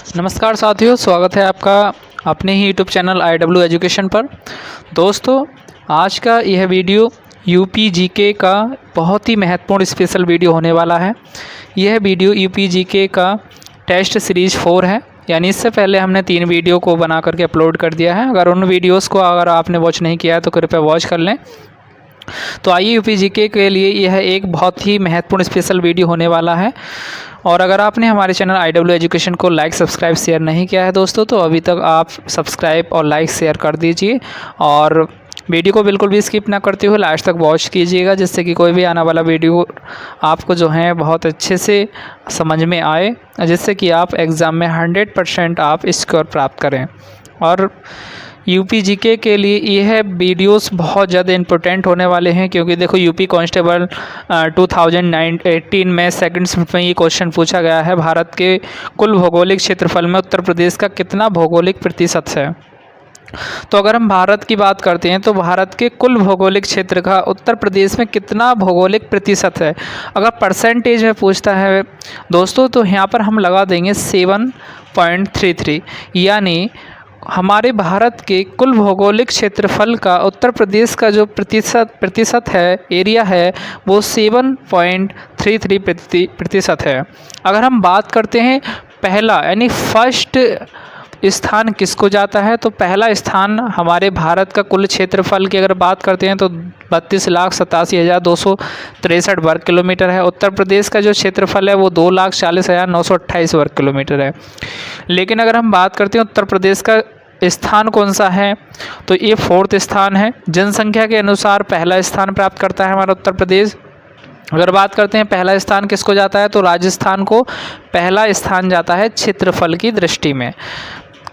नमस्कार साथियों, स्वागत है आपका अपने ही यूट्यूब चैनल IW एजुकेशन पर। दोस्तों, आज का यह वीडियो यूपी जीके का बहुत ही महत्वपूर्ण स्पेशल वीडियो होने वाला है। यह वीडियो यूपी जीके का टेस्ट सीरीज़ 4 है, यानी इससे पहले हमने 3 वीडियो को बना करके अपलोड कर दिया है। अगर उन वीडियोज़ को आपने वॉच नहीं किया है तो कृपया वॉच कर लें। तो आइए, यूपी जीके के लिए यह एक बहुत ही महत्वपूर्ण स्पेशल वीडियो होने वाला है। और अगर आपने हमारे चैनल IW एजुकेशन को लाइक, सब्सक्राइब, शेयर नहीं किया है दोस्तों, तो अभी तक आप सब्सक्राइब और लाइक शेयर कर दीजिए और वीडियो को बिल्कुल भी स्किप ना करते हुए लास्ट तक वॉच कीजिएगा, जिससे कि कोई भी आने वाला वीडियो आपको जो है बहुत अच्छे से समझ में आए, जिससे कि आप एग्ज़ाम में 100% आप स्कोर प्राप्त करें। और यूपी जीके के लिए यह वीडियोस बहुत ज़्यादा इम्पोर्टेंट होने वाले हैं, क्योंकि देखो यूपी कांस्टेबल 2018 में सेकंड शिफ्ट में ये क्वेश्चन पूछा गया है, भारत के कुल भौगोलिक क्षेत्रफल में उत्तर प्रदेश का कितना भौगोलिक प्रतिशत है। तो अगर हम भारत की बात करते हैं तो भारत के कुल भौगोलिक क्षेत्र का उत्तर प्रदेश में कितना भौगोलिक प्रतिशत है। अगर परसेंटेज में पूछता है दोस्तों, तो यहाँ पर हम लगा देंगे 7.33, यानी हमारे भारत के कुल भौगोलिक क्षेत्रफल का उत्तर प्रदेश का जो प्रतिशत है, एरिया है, वो 7.33 प्रतिशत है। अगर हम बात करते हैं पहला यानी फर्स्ट स्थान किसको जाता है, तो पहला स्थान हमारे भारत का कुल क्षेत्रफल की अगर बात करते हैं तो 32,87,263 वर्ग किलोमीटर है। उत्तर प्रदेश का जो क्षेत्रफल है वो 2,40,928 वर्ग किलोमीटर है। लेकिन अगर हम बात करते हैं उत्तर प्रदेश का स्थान कौन सा है, तो ये 4th स्थान है। जनसंख्या के अनुसार पहला स्थान प्राप्त करता है हमारा उत्तर प्रदेश। अगर बात करते हैं पहला स्थान किसको जाता है, तो राजस्थान को पहला स्थान जाता है क्षेत्रफल की दृष्टि में।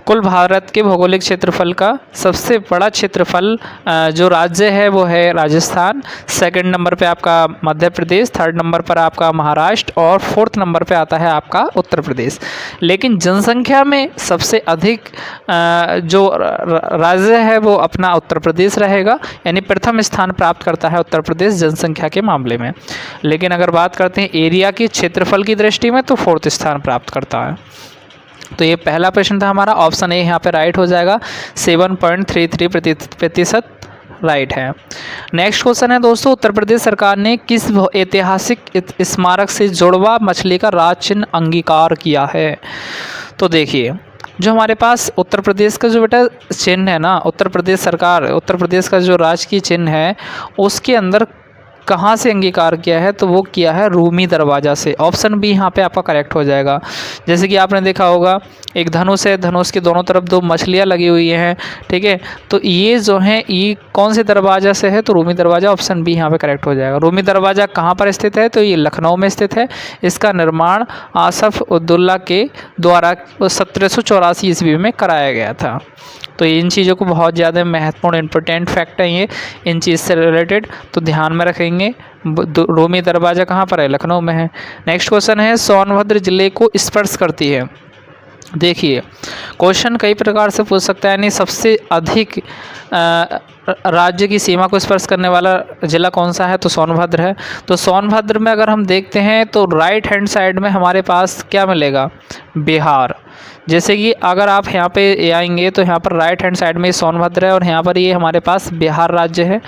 कुल भारत के भौगोलिक क्षेत्रफल का सबसे बड़ा क्षेत्रफल जो राज्य है वो है राजस्थान। सेकंड नंबर पे आपका मध्य प्रदेश, थर्ड नंबर पर आपका महाराष्ट्र और 4th नंबर पे आता है आपका उत्तर प्रदेश। लेकिन जनसंख्या में सबसे अधिक जो राज्य है वो अपना उत्तर प्रदेश रहेगा, यानी प्रथम स्थान प्राप्त करता है उत्तर प्रदेश जनसंख्या के मामले में। लेकिन अगर बात करते हैं एरिया की, क्षेत्रफल की दृष्टि में, तो 4th स्थान प्राप्त करता है। तो ये पहला प्रश्न था हमारा, ऑप्शन ए यहाँ पे राइट हो जाएगा, 7.33 प्रतिशत राइट है। नेक्स्ट क्वेश्चन है दोस्तों, उत्तर प्रदेश सरकार ने किस ऐतिहासिक स्मारक से जुड़वा मछली का राज चिन्ह अंगीकार किया है। तो देखिए, जो हमारे पास उत्तर प्रदेश का जो बेटा चिन्ह है ना, उत्तर प्रदेश का जो राजकीय चिन्ह है उसके अंदर कहाँ से अंगीकार किया है, तो वो किया है रूमी दरवाज़ा से। ऑप्शन बी यहाँ पे आपका करेक्ट हो जाएगा। जैसे कि आपने देखा होगा एक धनुष है, धनुष के दोनों तरफ 2 मछलियाँ लगी हुई हैं, ठीक है। तो ये जो है ये कौन से दरवाज़ा से है, तो रूमी दरवाज़ा, ऑप्शन बी यहाँ पे करेक्ट हो जाएगा। रूमी दरवाज़ा कहाँ पर स्थित है, तो ये लखनऊ में स्थित है। इसका निर्माण आसफ उद्दौला के द्वारा 1784 ईस्वी में कराया गया था। तो इन चीज़ों को बहुत ज़्यादा महत्वपूर्ण इंपॉर्टेंट फैक्ट है ये, इन चीज़ से रिलेटेड, तो ध्यान में रखेंगे। रूमी दरवाज़ा कहाँ पर है, लखनऊ में है। नेक्स्ट क्वेश्चन है, सोनभद्र जिले को स्पर्श करती है। देखिए, क्वेश्चन कई प्रकार से पूछ सकता है, यानी सबसे अधिक राज्य की सीमा को स्पर्श करने वाला ज़िला कौन सा है, तो सोनभद्र है। तो सोनभद्र में अगर हम देखते हैं तो राइट हैंड साइड में हमारे पास क्या मिलेगा, बिहार। जैसे कि अगर आप यहाँ पे आएंगे तो यहाँ पर राइट हैंड साइड में सोनभद्र है और यहाँ पर ये हमारे पास बिहार राज्य है।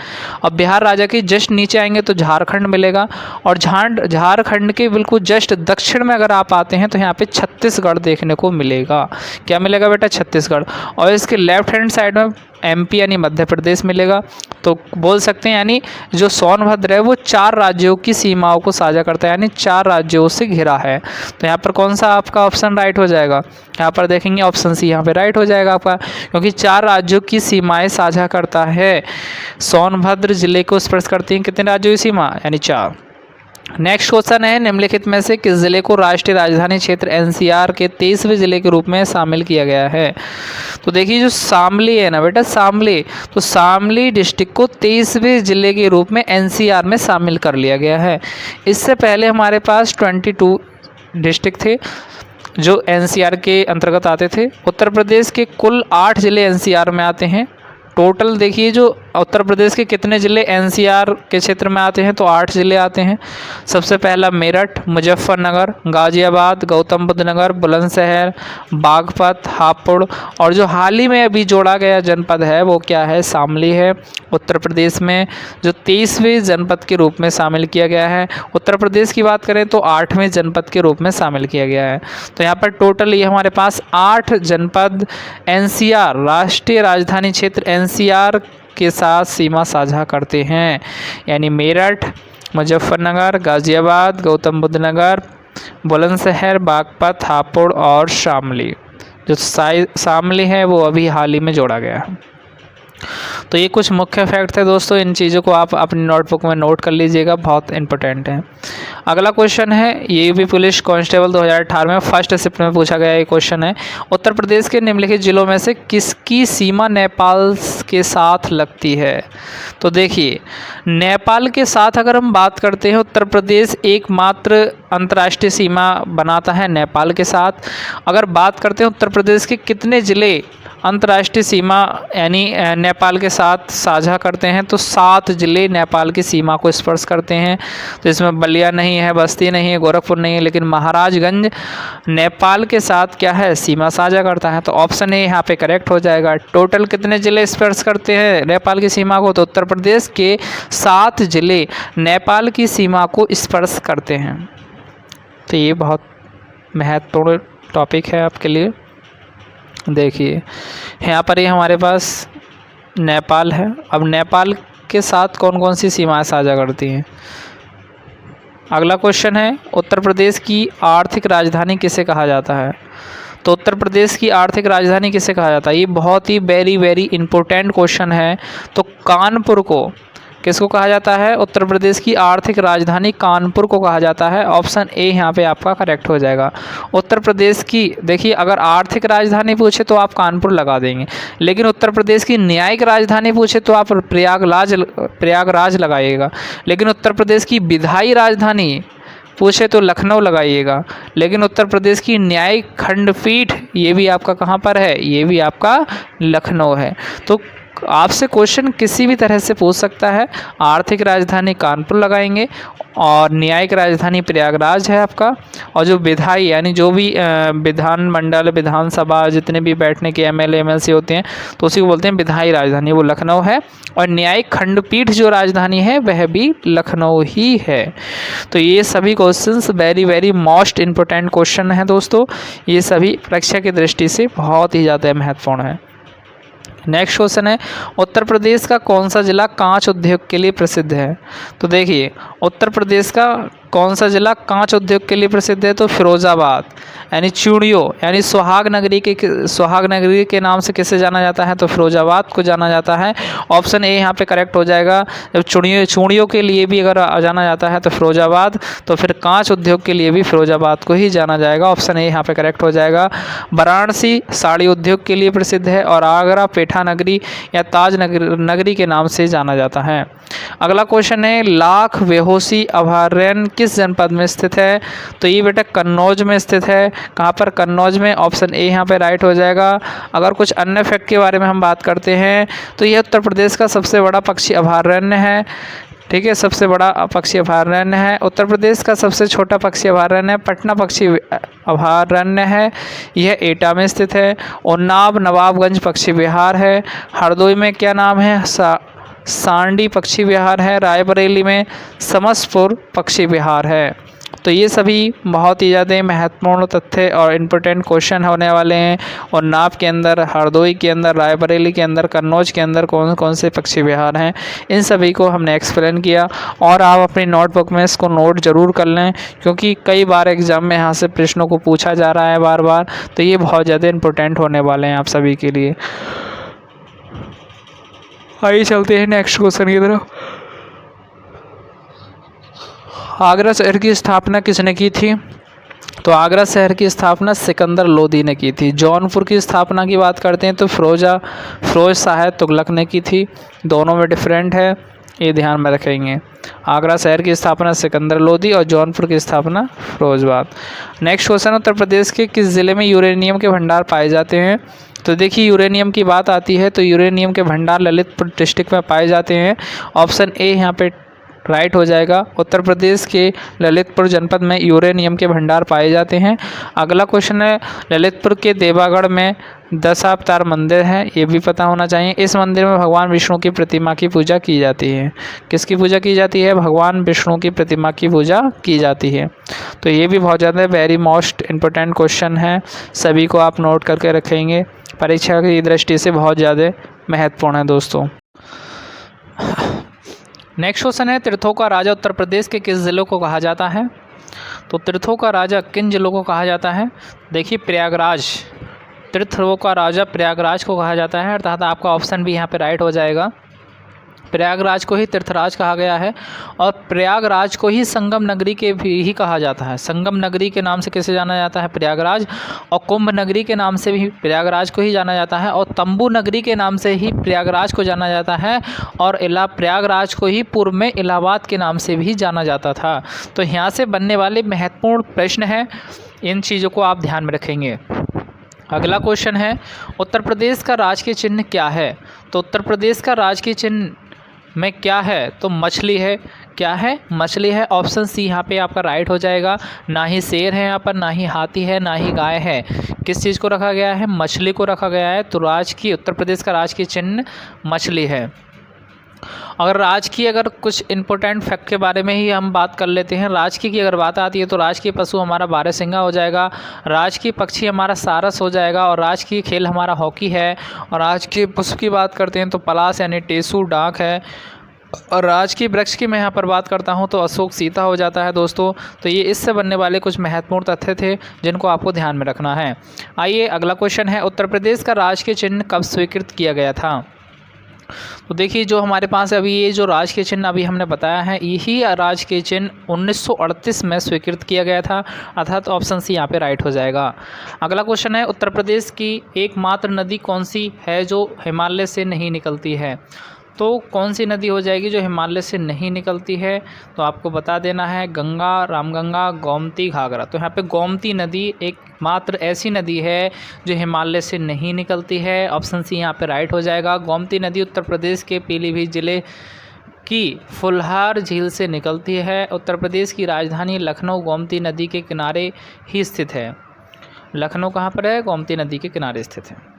और बिहार राज्य के जस्ट नीचे आएंगे तो झारखंड मिलेगा, और झारखंड के बिल्कुल जस्ट दक्षिण में अगर आप आते हैं तो यहाँ पे छत्तीसगढ़ देखने को मिलेगा। क्या मिलेगा बेटा, छत्तीसगढ़। और इसके लेफ्ट हैंड साइड में MP यानी मध्य प्रदेश मिलेगा। तो बोल सकते हैं यानी जो सोनभद्र है वो 4 राज्यों की सीमाओं को साझा करता है, यानी 4 राज्यों से घिरा है। तो यहाँ पर कौन सा आपका ऑप्शन राइट हो जाएगा, यहाँ पर देखेंगे ऑप्शन सी यहाँ पे राइट हो जाएगा आपका, क्योंकि 4 राज्यों की सीमाएं साझा करता है। सोनभद्र जिले को स्पर्श करती हैं कितने राज्यों की सीमा, यानी 4। नेक्स्ट क्वेश्चन है, निम्नलिखित में से किस जिले को राष्ट्रीय राजधानी क्षेत्र NCR के 23वें जिले के रूप में शामिल किया गया है। तो देखिए, जो शामली है ना बेटा, शामली, तो शामली डिस्ट्रिक्ट को 23वें जिले के रूप में NCR में शामिल कर लिया गया है। इससे पहले हमारे पास 22 डिस्ट्रिक्ट थे जो NCR के अंतर्गत आते थे। उत्तर प्रदेश के कुल 8 जिले NCR में आते हैं, टोटल देखिए जो उत्तर प्रदेश के कितने ज़िले एनसीआर के क्षेत्र में आते हैं, तो 8 ज़िले आते हैं। सबसे पहला मेरठ, मुजफ्फरनगर, गाज़ियाबाद, गौतम बुद्ध नगर, बुलंदशहर, बागपत, हापुड़, और जो हाल ही में अभी जोड़ा गया जनपद है वो क्या है, शामली है। उत्तर प्रदेश में जो 23वें जनपद के रूप में शामिल किया गया है। उत्तर प्रदेश की बात करें तो 8वें जनपद के रूप में शामिल किया गया है। तो यहाँ पर टोटल ये हमारे पास 8 जनपद एनसीआर राष्ट्रीय राजधानी क्षेत्र एनसीआर के साथ सीमा साझा करते हैं, यानी मेरठ, मुजफ्फरनगर, गाज़ियाबाद, गौतम बुद्ध नगर, बुलंदशहर, बागपत, हापुड़ और शामली। जो शामली है वो अभी हाल ही में जोड़ा गया है। तो ये कुछ मुख्य फैक्ट थे दोस्तों, इन चीज़ों को आप अपनी नोटबुक में नोट कर लीजिएगा, बहुत इंपॉर्टेंट है। अगला क्वेश्चन है, ये भी पुलिस कांस्टेबल 2018 में फर्स्ट शिफ्ट में पूछा गया ये क्वेश्चन है। उत्तर प्रदेश के निम्नलिखित जिलों में से किसकी सीमा नेपाल के साथ लगती है? तो देखिए, नेपाल के साथ अगर हम बात करते हैं, उत्तर प्रदेश एकमात्र अंतर्राष्ट्रीय सीमा बनाता है नेपाल के साथ। अगर बात करते हैं उत्तर प्रदेश के कितने ज़िले अंतर्राष्ट्रीय सीमा यानी नेपाल के साथ साझा करते हैं, तो 7 ज़िले नेपाल की सीमा को स्पर्श करते हैं। तो इसमें बलिया नहीं है, बस्ती नहीं है, गोरखपुर नहीं है, लेकिन महाराजगंज नेपाल के साथ क्या है, सीमा साझा करता है। तो ऑप्शन ए यहाँ पे करेक्ट हो जाएगा। टोटल कितने ज़िले स्पर्श करते हैं नेपाल की सीमा को? तो उत्तर प्रदेश के 7 ज़िले नेपाल की सीमा को स्पर्श करते हैं। तो ये बहुत महत्वपूर्ण टॉपिक है आपके लिए। देखिए यहाँ पर ये हमारे पास नेपाल है। अब नेपाल के साथ कौन कौन सी सीमाएं साझा करती हैं? अगला क्वेश्चन है, उत्तर प्रदेश की आर्थिक राजधानी किसे कहा जाता है? तो उत्तर प्रदेश की आर्थिक राजधानी किसे कहा जाता है? ये बहुत ही वेरी इंपॉर्टेंट क्वेश्चन है। तो कानपुर को किसको कहा जाता है? उत्तर प्रदेश की आर्थिक राजधानी कानपुर को कहा जाता है। ऑप्शन ए यहाँ पे आपका करेक्ट हो जाएगा। उत्तर प्रदेश की देखिए, अगर आर्थिक राजधानी पूछे तो आप कानपुर लगा देंगे, लेकिन उत्तर प्रदेश की न्यायिक राजधानी पूछे तो आप प्रयागराज लगाइएगा, लेकिन उत्तर प्रदेश की विधायी राजधानी पूछे तो लखनऊ लगाइएगा, लेकिन उत्तर प्रदेश की न्यायिक खंडपीठ ये भी आपका कहाँ पर है? ये भी आपका लखनऊ है। तो आपसे क्वेश्चन किसी भी तरह से पूछ सकता है। आर्थिक राजधानी कानपुर लगाएंगे और न्यायिक राजधानी प्रयागराज है आपका, और जो विधायी यानी जो भी विधानमंडल, विधानसभा जितने भी बैठने के एमएलए एमएलसी होते हैं तो उसी को बोलते हैं विधायी राजधानी, वो लखनऊ है। और न्यायिक खंडपीठ जो राजधानी है वह भी लखनऊ ही है। तो ये सभी questions very most important question हैं दोस्तों। ये सभी परीक्षा की दृष्टि से बहुत ही ज़्यादा महत्वपूर्ण है। नेक्स्ट क्वेश्चन है, उत्तर प्रदेश का कौन सा जिला कांच उद्योग के लिए प्रसिद्ध है? तो देखिए, उत्तर प्रदेश का कौन सा जिला कांच उद्योग के लिए प्रसिद्ध है? तो फिरोजाबाद, यानी चूड़ियों यानी सुहाग नगरी के नाम से किसे जाना जाता है? तो फिरोजाबाद को जाना जाता है। ऑप्शन ए यहाँ पे करेक्ट हो जाएगा। जब चूड़ियों के लिए भी अगर जाना जाता है तो फिरोजाबाद, तो फिर कांच उद्योग के लिए भी फिरोजाबाद को ही जाना जाएगा। ऑप्शन ए यहाँ पे करेक्ट हो जाएगा। वाराणसी साड़ी उद्योग के लिए प्रसिद्ध है, और आगरा पेठा नगरी या ताज नगरी के नाम से जाना जाता है। अगला क्वेश्चन है, लाख बेहोशी अभयारण्य किस जनपद में स्थित है? तो ये बेटा कन्नौज में स्थित है। कहाँ पर? कन्नौज में। ऑप्शन ए यहाँ पे राइट हो जाएगा। अगर कुछ अन्य फैक्ट के बारे में हम बात करते हैं तो यह उत्तर प्रदेश का सबसे बड़ा पक्षी अभयारण्य है। ठीक है, सबसे बड़ा पक्षी अभयारण्य है। उत्तर प्रदेश का सबसे छोटा पक्षी अभयारण्य पटना पक्षी अभयारण्य है, यह एटा में स्थित है। उन्नाव नवाबगंज पक्षी विहार है। हरदोई में क्या नाम है? सांडी पक्षी विहार है। रायबरेली में समसपुर पक्षी विहार है। तो ये सभी बहुत ही ज़्यादा महत्वपूर्ण तथ्य और इम्पोर्टेंट क्वेश्चन होने वाले हैं। उन्नाव के अंदर, हरदोई के अंदर, रायबरेली के अंदर, कन्नौज के अंदर कौन कौन से पक्षी विहार हैं, इन सभी को हमने एक्सप्लेन किया। और आप अपनी नोटबुक में इसको नोट ज़रूर कर लें, क्योंकि कई बार एग्ज़ाम में यहाँ से प्रश्नों को पूछा जा रहा है बार बार। तो ये बहुत ज़्यादा इम्पोर्टेंट होने वाले हैं आप सभी के लिए। आइए चलते हैं नेक्स्ट क्वेश्चन की तरफ। आगरा शहर की स्थापना किसने की थी? तो आगरा शहर की स्थापना सिकंदर लोदी ने की थी। जौनपुर की स्थापना की बात करते हैं तो फिरोज शाह तुगलक ने की थी। दोनों में डिफरेंट है, ये ध्यान में रखेंगे। आगरा शहर की स्थापना सिकंदर लोदी और जौनपुर की स्थापना फिरोजाबाद। नेक्स्ट क्वेश्चन, उत्तर प्रदेश के किस ज़िले में यूरेनियम के भंडार पाए जाते हैं? तो देखिए यूरेनियम की बात आती है तो यूरेनियम के भंडार ललितपुर डिस्ट्रिक्ट में पाए जाते हैं। ऑप्शन ए यहाँ पे राइट हो जाएगा। उत्तर प्रदेश के ललितपुर जनपद में यूरेनियम के भंडार पाए जाते हैं। अगला क्वेश्चन है, ललितपुर के देवागढ़ में दशावतार मंदिर है, ये भी पता होना चाहिए। इस मंदिर में भगवान विष्णु की प्रतिमा की पूजा की जाती है। किसकी पूजा की जाती है? भगवान विष्णु की प्रतिमा की पूजा की जाती है। तो ये भी बहुत ज़्यादा वेरी मोस्ट इम्पोर्टेंट क्वेश्चन है, सभी को आप नोट करके रखेंगे, परीक्षा की दृष्टि से बहुत ज़्यादा महत्वपूर्ण है दोस्तों। नेक्स्ट क्वेश्चन है, तीर्थों का राजा उत्तर प्रदेश के किस ज़िलों को कहा जाता है? तो तीर्थों का राजा किन ज़िलों को कहा जाता है? देखिए प्रयागराज, तीर्थों का राजा प्रयागराज को कहा जाता है, अर्थात आपका ऑप्शन भी यहाँ पे राइट हो जाएगा। प्रयागराज को ही तीर्थराज कहा गया है और प्रयागराज को ही संगम नगरी के भी ही कहा जाता है। संगम नगरी के नाम से किसे जाना जाता है? प्रयागराज। और कुंभ नगरी के नाम से भी प्रयागराज को ही जाना जाता है और तंबू नगरी के नाम से ही प्रयागराज को जाना जाता है और प्रयागराज को ही पूर्व में इलाहाबाद के नाम से भी जाना जाता था। तो यहाँ से बनने वाले महत्वपूर्ण प्रश्न हैं, इन चीज़ों को आप ध्यान में रखेंगे। अगला क्वेश्चन है, उत्तर प्रदेश का राजकीय चिन्ह क्या है? तो उत्तर प्रदेश का राजकीय चिन्ह में क्या है? तो मछली है। क्या है? मछली है। ऑप्शन सी यहाँ पे आपका राइट हो जाएगा। ना ही शेर है यहाँ पर, ना ही हाथी है, ना ही गाय है। किस चीज़ को रखा गया है? मछली को रखा गया है। तो उत्तर प्रदेश का राजकीय चिन्ह मछली है। अगर कुछ इंपॉर्टेंट फैक्ट के बारे में ही हम बात कर लेते हैं। राजकीय की अगर बात आती है तो राजकीय पशु हमारा बारहसिंगा हो जाएगा, राजकीय पक्षी हमारा सारस हो जाएगा और राजकीय खेल हमारा हॉकी है। और राजकीय पुष्प की बात करते हैं तो पलाश यानी टेसू डाक है। और राजकीय वृक्ष की मैं यहाँ पर बात करता हूँ तो अशोक सीता हो जाता है दोस्तों। तो ये इससे बनने वाले कुछ महत्वपूर्ण तथ्य थे जिनको आपको ध्यान में रखना है। आइए अगला क्वेश्चन है, उत्तर प्रदेश का राजकीय चिन्ह कब स्वीकृत किया गया था? तो देखिए जो हमारे पास अभी ये जो राजकीय चिन्ह अभी हमने बताया है, यही राजकीय चिन्ह 1938 में स्वीकृत किया गया था, अर्थात ऑप्शन सी यहाँ पे राइट हो जाएगा। अगला क्वेश्चन है, उत्तर प्रदेश की एकमात्र नदी कौन सी है जो हिमालय से नहीं निकलती है? तो कौन सी नदी हो जाएगी जो हिमालय से नहीं निकलती है? तो आपको बता देना है, गंगा, रामगंगा, गोमती, घाघरा। तो यहाँ पे गोमती नदी एकमात्र ऐसी नदी है जो हिमालय से नहीं निकलती है। ऑप्शन सी यहाँ पे राइट हो जाएगा। गोमती नदी उत्तर प्रदेश के पीलीभीत जिले की फुलहार झील से निकलती है। उत्तर प्रदेश की राजधानी लखनऊ गोमती नदी के किनारे ही स्थित है। लखनऊ कहाँ पर है? गोमती नदी के किनारे स्थित है।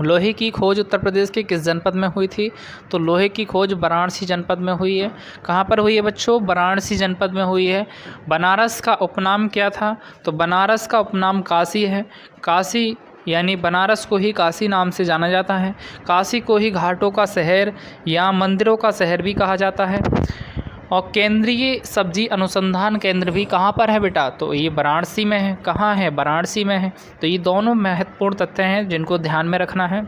लोहे की खोज उत्तर प्रदेश के किस जनपद में हुई थी? तो लोहे की खोज वाराणसी जनपद में हुई है। कहाँ पर हुई है बच्चों? वाराणसी जनपद में हुई है। बनारस का उपनाम क्या था? तो बनारस का उपनाम काशी है। काशी यानी बनारस को ही काशी नाम से जाना जाता है। काशी को ही घाटों का शहर या मंदिरों का शहर भी कहा जाता है। और केंद्रीय सब्जी अनुसंधान केंद्र भी कहाँ पर है बेटा? तो ये वाराणसी में है। कहाँ है? वाराणसी में है। तो ये दोनों महत्वपूर्ण तथ्य हैं जिनको ध्यान में रखना है।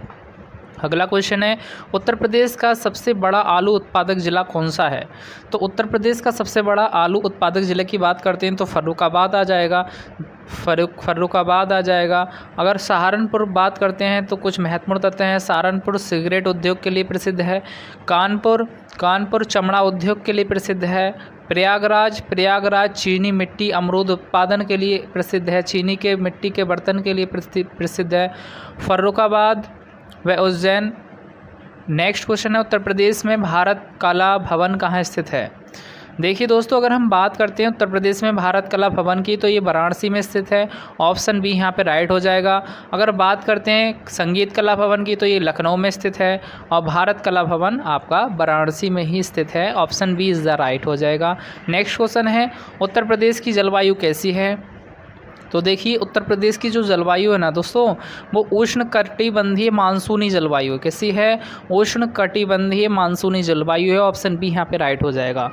अगला क्वेश्चन है, उत्तर प्रदेश का सबसे बड़ा आलू उत्पादक ज़िला कौन सा है? तो उत्तर प्रदेश का सबसे बड़ा आलू उत्पादक ज़िले की बात करते हैं तो फर्रुखाबाद आ जाएगा। फर्रुखाबाद आ जाएगा। अगर सहारनपुर बात करते हैं तो कुछ महत्वपूर्ण तथ्य हैं। सहारनपुर सिगरेट उद्योग के लिए प्रसिद्ध है। कानपुर चमड़ा उद्योग के लिए प्रसिद्ध है। प्रयागराज चीनी मिट्टी अमरूद उत्पादन के लिए प्रसिद्ध है। चीनी के मिट्टी के बर्तन के लिए प्रसिद्ध है। फर्रुखाबाद व उज्जैन। नेक्स्ट क्वेश्चन है, उत्तर प्रदेश में भारत कला भवन कहाँ स्थित है? देखिए दोस्तों, अगर हम बात करते हैं उत्तर प्रदेश में भारत कला भवन की तो ये वाराणसी में स्थित है। ऑप्शन बी यहाँ पे राइट हो जाएगा। अगर बात करते हैं संगीत कला भवन की तो ये लखनऊ में स्थित है और भारत कला भवन आपका वाराणसी में ही स्थित है। Option B is the right हो जाएगा। नेक्स्ट क्वेश्चन है, उत्तर प्रदेश की जलवायु कैसी है? तो देखिए उत्तर प्रदेश की जो जलवायु है ना दोस्तों, वो उष्ण कटिबंधीय मानसूनी जलवायु कैसी है? उष्ण कटिबंधीय मानसूनी जलवायु है। ऑप्शन बी यहाँ पे राइट हो जाएगा।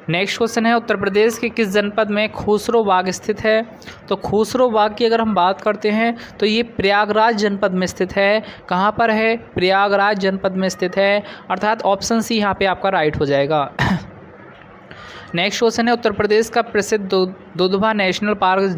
नेक्स्ट क्वेश्चन है, उत्तर प्रदेश के किस जनपद में खुसरो बाग स्थित है? तो खुसरो बाग की अगर हम बात करते हैं तो ये प्रयागराज जनपद में स्थित है। कहाँ पर है? प्रयागराज जनपद में स्थित है, अर्थात ऑप्शन सी यहाँ पे आपका राइट हो जाएगा। नेक्स्ट क्वेश्चन है, उत्तर प्रदेश का प्रसिद्ध दुधवा नेशनल पार्क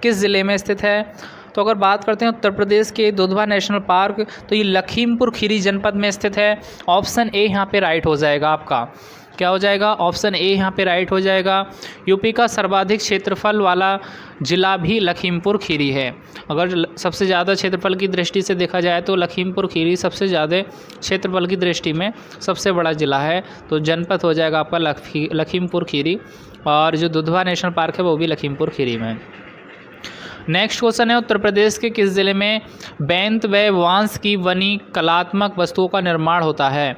किस ज़िले में स्थित है? तो अगर बात करते हैं उत्तर प्रदेश के दुधवा नेशनल पार्क तो ये लखीमपुर खीरी जनपद में स्थित है। ऑप्शन ए यहाँ पे राइट हो जाएगा आपका। क्या हो जाएगा, ऑप्शन ए यहाँ पे राइट हो जाएगा। यूपी का सर्वाधिक क्षेत्रफल वाला जिला भी लखीमपुर खीरी है। अगर सबसे ज़्यादा क्षेत्रफल की दृष्टि से देखा जाए तो लखीमपुर खीरी सबसे ज़्यादा क्षेत्रफल की दृष्टि में सबसे बड़ा ज़िला है। तो जनपद हो जाएगा आपका लखीमपुर खीरी, और जो दुधवा नेशनल पार्क है वो भी लखीमपुर खीरी में। नेक्स्ट क्वेश्चन है, उत्तर प्रदेश के किस जिले में बैंत व बांस की बनी कलात्मक वस्तुओं का निर्माण होता है?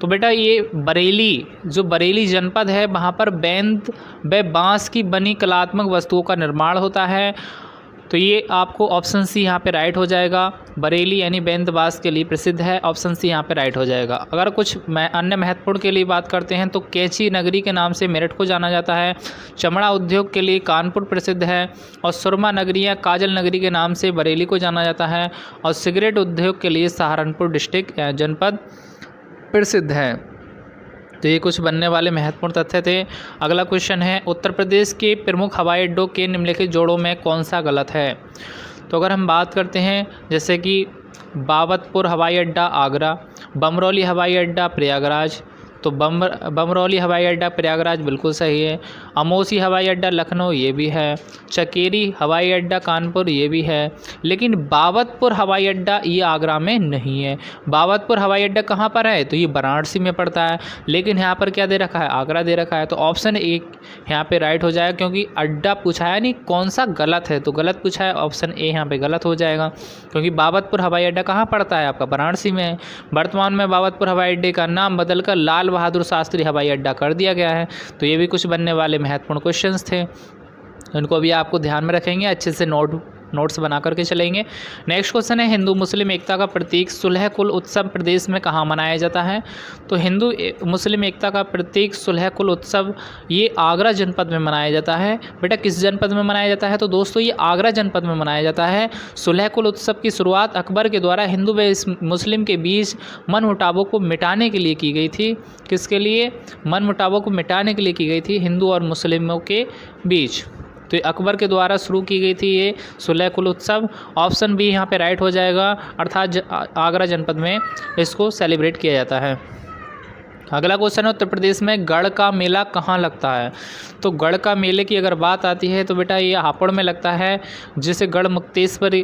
तो बेटा ये बरेली, जो बरेली जनपद है वहाँ पर बैंत व बांस की बनी कलात्मक वस्तुओं का निर्माण होता है। तो ये आपको ऑप्शन सी यहाँ पे राइट हो जाएगा। बरेली यानी बैंत बांस के लिए प्रसिद्ध है, ऑप्शन सी यहाँ पे राइट हो जाएगा। अगर कुछ अन्य महत्वपूर्ण के लिए बात करते हैं तो कैंची नगरी के नाम से मेरठ को जाना जाता है, चमड़ा उद्योग के लिए कानपुर प्रसिद्ध है, और सुरमा नगरी या काजल नगरी के नाम से बरेली को जाना जाता है, और सिगरेट उद्योग के लिए सहारनपुर डिस्ट्रिक्ट जनपद प्रसिद्ध है। तो ये कुछ बनने वाले महत्वपूर्ण तथ्य थे। अगला क्वेश्चन है, उत्तर प्रदेश के प्रमुख हवाई अड्डों के निम्नलिखित जोड़ों में कौन सा गलत है? तो अगर हम बात करते हैं जैसे कि बाबतपुर हवाई अड्डा आगरा, बमरौली हवाई अड्डा प्रयागराज, तो बमरौली हवाई अड्डा प्रयागराज बिल्कुल सही है। अमोसी हवाई अड्डा लखनऊ ये भी है। चकेरी हवाई अड्डा कानपुर ये भी है। लेकिन बाबतपुर हवाई अड्डा ये आगरा में नहीं है। बाबतपुर हवाई अड्डा कहाँ पर है? तो ये वाराणसी में पड़ता है, लेकिन यहाँ पर क्या दे रखा है? आगरा दे रखा है। तो ऑप्शन एक यहाँ पे राइट हो जाएगा, क्योंकि अड्डा पूछा है नहीं कौन सा गलत है, तो गलत पूछा है, ऑप्शन ए यहाँ पे गलत हो जाएगा, क्योंकि बाबतपुर हवाई अड्डा कहाँ पड़ता है? आपका वाराणसी में है। वर्तमान में बाबतपुर हवाई अड्डे का नाम बदलकर लाल बहादुर शास्त्री हवाई अड्डा कर दिया गया है। तो ये भी कुछ बनने वाले महत्वपूर्ण क्वेश्चंस थे, उनको भी आपको ध्यान में रखेंगे, अच्छे से नोट्स बना करके चलेंगे। नेक्स्ट क्वेश्चन है, हिंदू मुस्लिम एकता का प्रतीक सुलह कुल उत्सव प्रदेश में कहाँ मनाया जाता है? तो हिंदू मुस्लिम एकता का प्रतीक सुलह कुल उत्सव ये आगरा जनपद में मनाया जाता है। बेटा किस जनपद में मनाया जाता है? तो दोस्तों ये आगरा जनपद में मनाया जाता है। सुलह कुल उत्सव की शुरुआत अकबर के द्वारा हिंदू व मुस्लिम के बीच मनमुटावों को मिटाने के लिए की गई थी। किसके लिए? मनमुटावों को मिटाने के लिए की गई थी, हिंदू और मुस्लिमों के बीच। तो अकबर के द्वारा शुरू की गई थी ये सुलह कुल उत्सव। ऑप्शन बी यहाँ पे राइट हो जाएगा, अर्थात आगरा जनपद में इसको सेलिब्रेट किया जाता है। अगला क्वेश्चन है, उत्तर प्रदेश में गढ़ का मेला कहाँ लगता है? तो गढ़ का मेले की अगर बात आती है तो बेटा ये हापुड़ में लगता है, जिसे गढ़ मुक्तेश्वर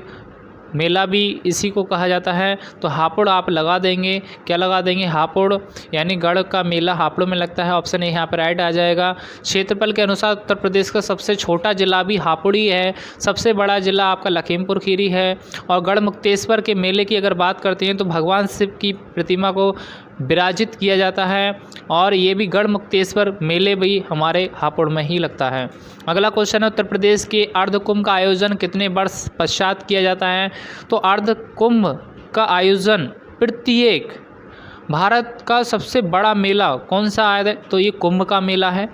मेला भी इसी को कहा जाता है। तो हापुड़ आप लगा देंगे, क्या लगा देंगे? हापुड़, यानी गढ़ का मेला हापुड़ में लगता है, ऑप्शन ए यहाँ पर राइट आ जाएगा। क्षेत्रफल के अनुसार उत्तर प्रदेश का सबसे छोटा जिला भी हापुड़ ही है, सबसे बड़ा जिला आपका लखीमपुर खीरी है। और गढ़ मुक्तेश्वर के मेले की अगर बात करते हैं तो भगवान शिव की प्रतिमा को विराजित किया जाता है, और ये भी गढ़ मुक्तेश्वर मेले भी हमारे हापुड़ में ही लगता है। अगला क्वेश्चन है, उत्तर प्रदेश के अर्ध कुंभ का आयोजन कितने वर्ष पश्चात किया जाता है? तो अर्ध कुंभ का आयोजन प्रत्येक भारत का सबसे बड़ा मेला कौन सा है? तो ये कुंभ का मेला है,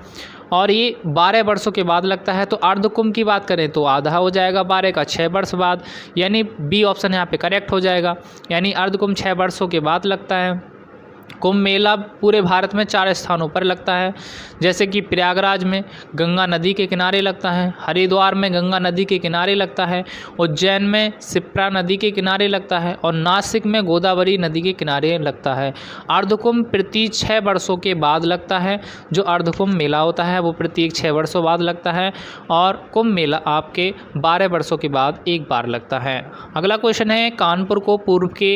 और ये 12 वर्षों के बाद लगता है। तो अर्ध कुंभ की बात करें तो आधा हो जाएगा 12 का, 6 वर्ष बाद, यानी बी ऑप्शन यहाँ पे करेक्ट हो जाएगा, यानी अर्ध कुंभ 6 वर्षों के बाद लगता है। कुंभ मेला पूरे भारत में 4 स्थानों पर लगता है, जैसे कि प्रयागराज में गंगा नदी के किनारे लगता है, हरिद्वार में गंगा नदी के किनारे लगता है, उज्जैन में शिप्रा नदी के किनारे लगता है, और नासिक में गोदावरी नदी के किनारे लगता है। अर्धकुंभ प्रति 6 वर्षों के बाद लगता है। जो अर्धकुंभ मेला होता है वो प्रत्येक 6 वर्षों बाद लगता है, और कुंभ मेला आपके 12 वर्षों के बाद एक बार लगता है। अगला क्वेश्चन है, कानपुर को पूर्व के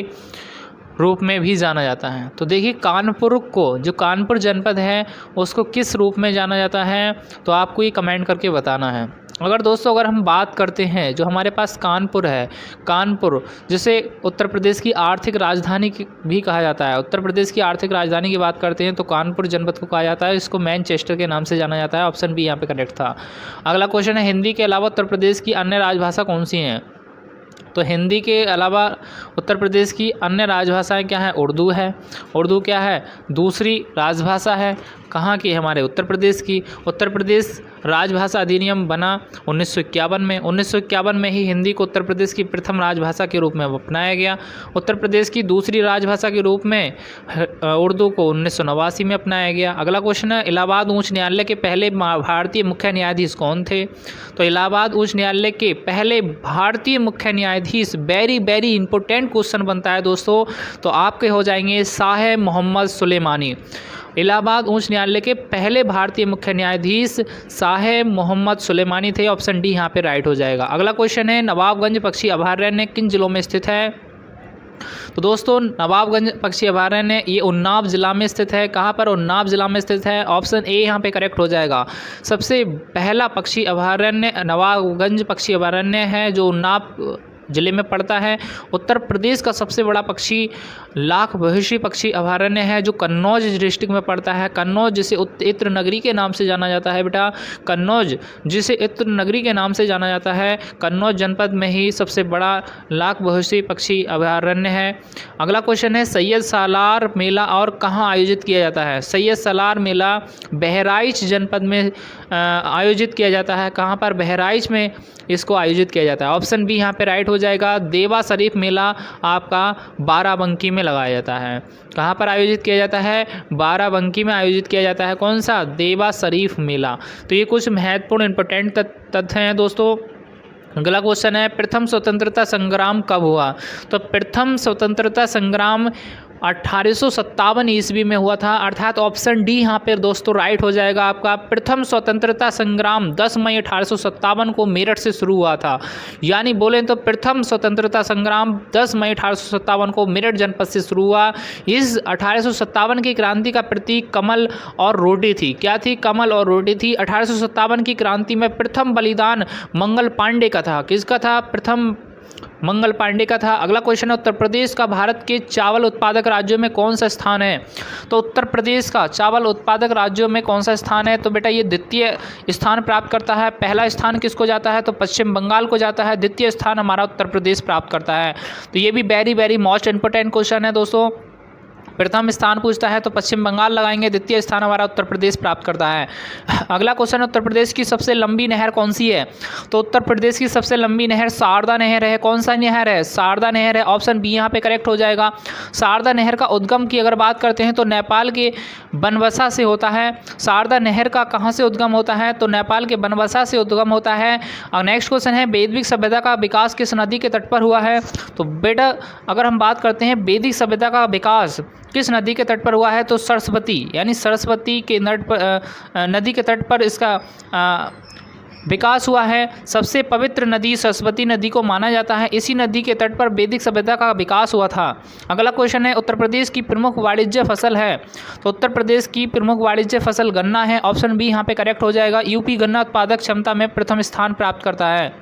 रूप में भी जाना जाता है? तो देखिए कानपुर को, जो कानपुर जनपद है उसको किस रूप में जाना जाता है? तो आपको ये कमेंट करके बताना है। अगर हम बात करते हैं, जो हमारे पास कानपुर है, कानपुर जिसे उत्तर प्रदेश की आर्थिक राजधानी भी कहा जाता है, उत्तर प्रदेश की आर्थिक राजधानी की बात करते हैं तो कानपुर जनपद को कहा जाता है, इसको मैनचेस्टर के नाम से जाना जाता है। ऑप्शन बी यहाँ पे करेक्ट था। अगला क्वेश्चन है, हिंदी के अलावा उत्तर प्रदेश की अन्य राजभाषा कौन सी हैं? तो हिंदी के अलावा उत्तर प्रदेश की अन्य राजभाषाएं क्या है? उर्दू है। उर्दू क्या है? दूसरी राजभाषा है। कहाँ की? हमारे उत्तर प्रदेश की। उत्तर प्रदेश राजभाषा अधिनियम बना 1951 में। 1951 में ही हिंदी को उत्तर प्रदेश की प्रथम राजभाषा के रूप में अपनाया गया। उत्तर प्रदेश की दूसरी राजभाषा के रूप में उर्दू को 1989 में अपनाया गया। अगला क्वेश्चन है, इलाहाबाद उच्च न्यायालय के पहले भारतीय मुख्य न्यायाधीश कौन थे? तो इलाहाबाद उच्च न्यायालय के पहले भारतीय मुख्य न्यायाधीश, वेरी इंपॉर्टेंट क्वेश्चन बनता है दोस्तों, तो आपके हो जाएंगे शाह मोहम्मद सुलेमानी। इलाहाबाद उच्च न्यायालय के पहले भारतीय मुख्य न्यायाधीश शाह मोहम्मद सुलेमानी थे। ऑप्शन डी यहाँ पे राइट हो जाएगा। अगला क्वेश्चन है, नवाबगंज पक्षी अभयारण्य किन जिलों में स्थित है? तो दोस्तों नवाबगंज पक्षी अभयारण्य ये उन्नाव जिला में स्थित है। कहाँ पर? उन्नाव जिला में स्थित है। ऑप्शन ए यहाँ पे करेक्ट हो जाएगा। सबसे पहला पक्षी अभयारण्य नवाबगंज पक्षी अभयारण्य है जो उन्नाव जिले में पड़ता है। उत्तर प्रदेश का सबसे बड़ा पक्षी लाख बहिष्ठी पक्षी अभयारण्य है जो कन्नौज डिस्ट्रिक्ट में पड़ता है। कन्नौज जिसे इत्र नगरी के नाम से जाना जाता है बेटा, कन्नौज जिसे इत्र नगरी के नाम से जाना जाता है, कन्नौज जनपद में ही सबसे बड़ा लाख बहिष्ठी पक्षी अभयारण्य है। अगला क्वेश्चन है, सैयद सालार मेला और कहाँ आयोजित किया जाता है? सैयद सालार मेला बहराइच जनपद में आयोजित किया जाता है। कहाँ पर? बहराइच में इसको आयोजित किया जाता है। ऑप्शन बी यहाँ पे राइट हो जाएगा। देवा शरीफ मेला आपका बाराबंकी में लगाया जाता है। कहाँ पर आयोजित किया जाता है? बाराबंकी में आयोजित किया जाता है। कौन सा? देवा शरीफ मेला। तो ये कुछ महत्वपूर्ण इंपॉर्टेंट तथ्य हैं दोस्तों। अगला क्वेश्चन है, प्रथम स्वतंत्रता संग्राम कब हुआ? तो प्रथम स्वतंत्रता संग्राम 1857 ईस्वी में हुआ था, अर्थात ऑप्शन डी यहाँ पर दोस्तों राइट हो जाएगा आपका। प्रथम स्वतंत्रता संग्राम 10 मई 1857 को मेरठ से शुरू हुआ था। यानी बोलें तो प्रथम स्वतंत्रता संग्राम 10 मई 1857 को मेरठ जनपद से शुरू हुआ। इस 1857 की क्रांति का प्रतीक कमल और रोटी थी। क्या थी? कमल और रोटी थी। 1857 की क्रांति में प्रथम बलिदान मंगल पांडे का था। किसका था? प्रथम मंगल पांडे का था। अगला क्वेश्चन है, उत्तर प्रदेश का भारत के चावल उत्पादक राज्यों में कौन सा स्थान है? तो उत्तर प्रदेश का चावल उत्पादक राज्यों में कौन सा स्थान है? तो बेटा ये द्वितीय स्थान प्राप्त करता है। पहला स्थान किसको जाता है? तो पश्चिम बंगाल को जाता है। द्वितीय स्थान हमारा उत्तर प्रदेश प्राप्त करता है। तो ये भी वेरी मोस्ट इंपॉर्टेंट क्वेश्चन है दोस्तों। प्रथम स्थान पूछता है तो पश्चिम बंगाल लगाएंगे, द्वितीय स्थान हमारा उत्तर प्रदेश प्राप्त करता है। अगला क्वेश्चन, उत्तर प्रदेश की सबसे लंबी नहर कौन सी है? तो उत्तर प्रदेश की सबसे लंबी नहर शारदा नहर है। कौन सा नहर है? शारदा नहर है। ऑप्शन बी यहाँ पे करेक्ट हो जाएगा। शारदा नहर का उद्गम की अगर बात करते हैं तो नेपाल के बनबसा से होता है। शारदा नहर का कहाँ से उद्गम होता है? तो नेपाल के बनबसा से उद्गम होता है। और नेक्स्ट क्वेश्चन है, वैदिक सभ्यता का विकास किस नदी के तट पर हुआ है? तो बेटा अगर हम बात करते हैं वैदिक सभ्यता का विकास किस नदी के तट पर हुआ है? तो सरस्वती, यानी सरस्वती के नदी के तट पर इसका विकास हुआ है। सबसे पवित्र नदी सरस्वती नदी को माना जाता है। इसी नदी के तट पर वैदिक सभ्यता का विकास हुआ था। अगला क्वेश्चन है, उत्तर प्रदेश की प्रमुख वाणिज्य फसल है? तो उत्तर प्रदेश की प्रमुख वाणिज्य फसल गन्ना है। ऑप्शन बी यहाँ पे करेक्ट हो जाएगा। यूपी गन्ना उत्पादक क्षमता में प्रथम स्थान प्राप्त करता है।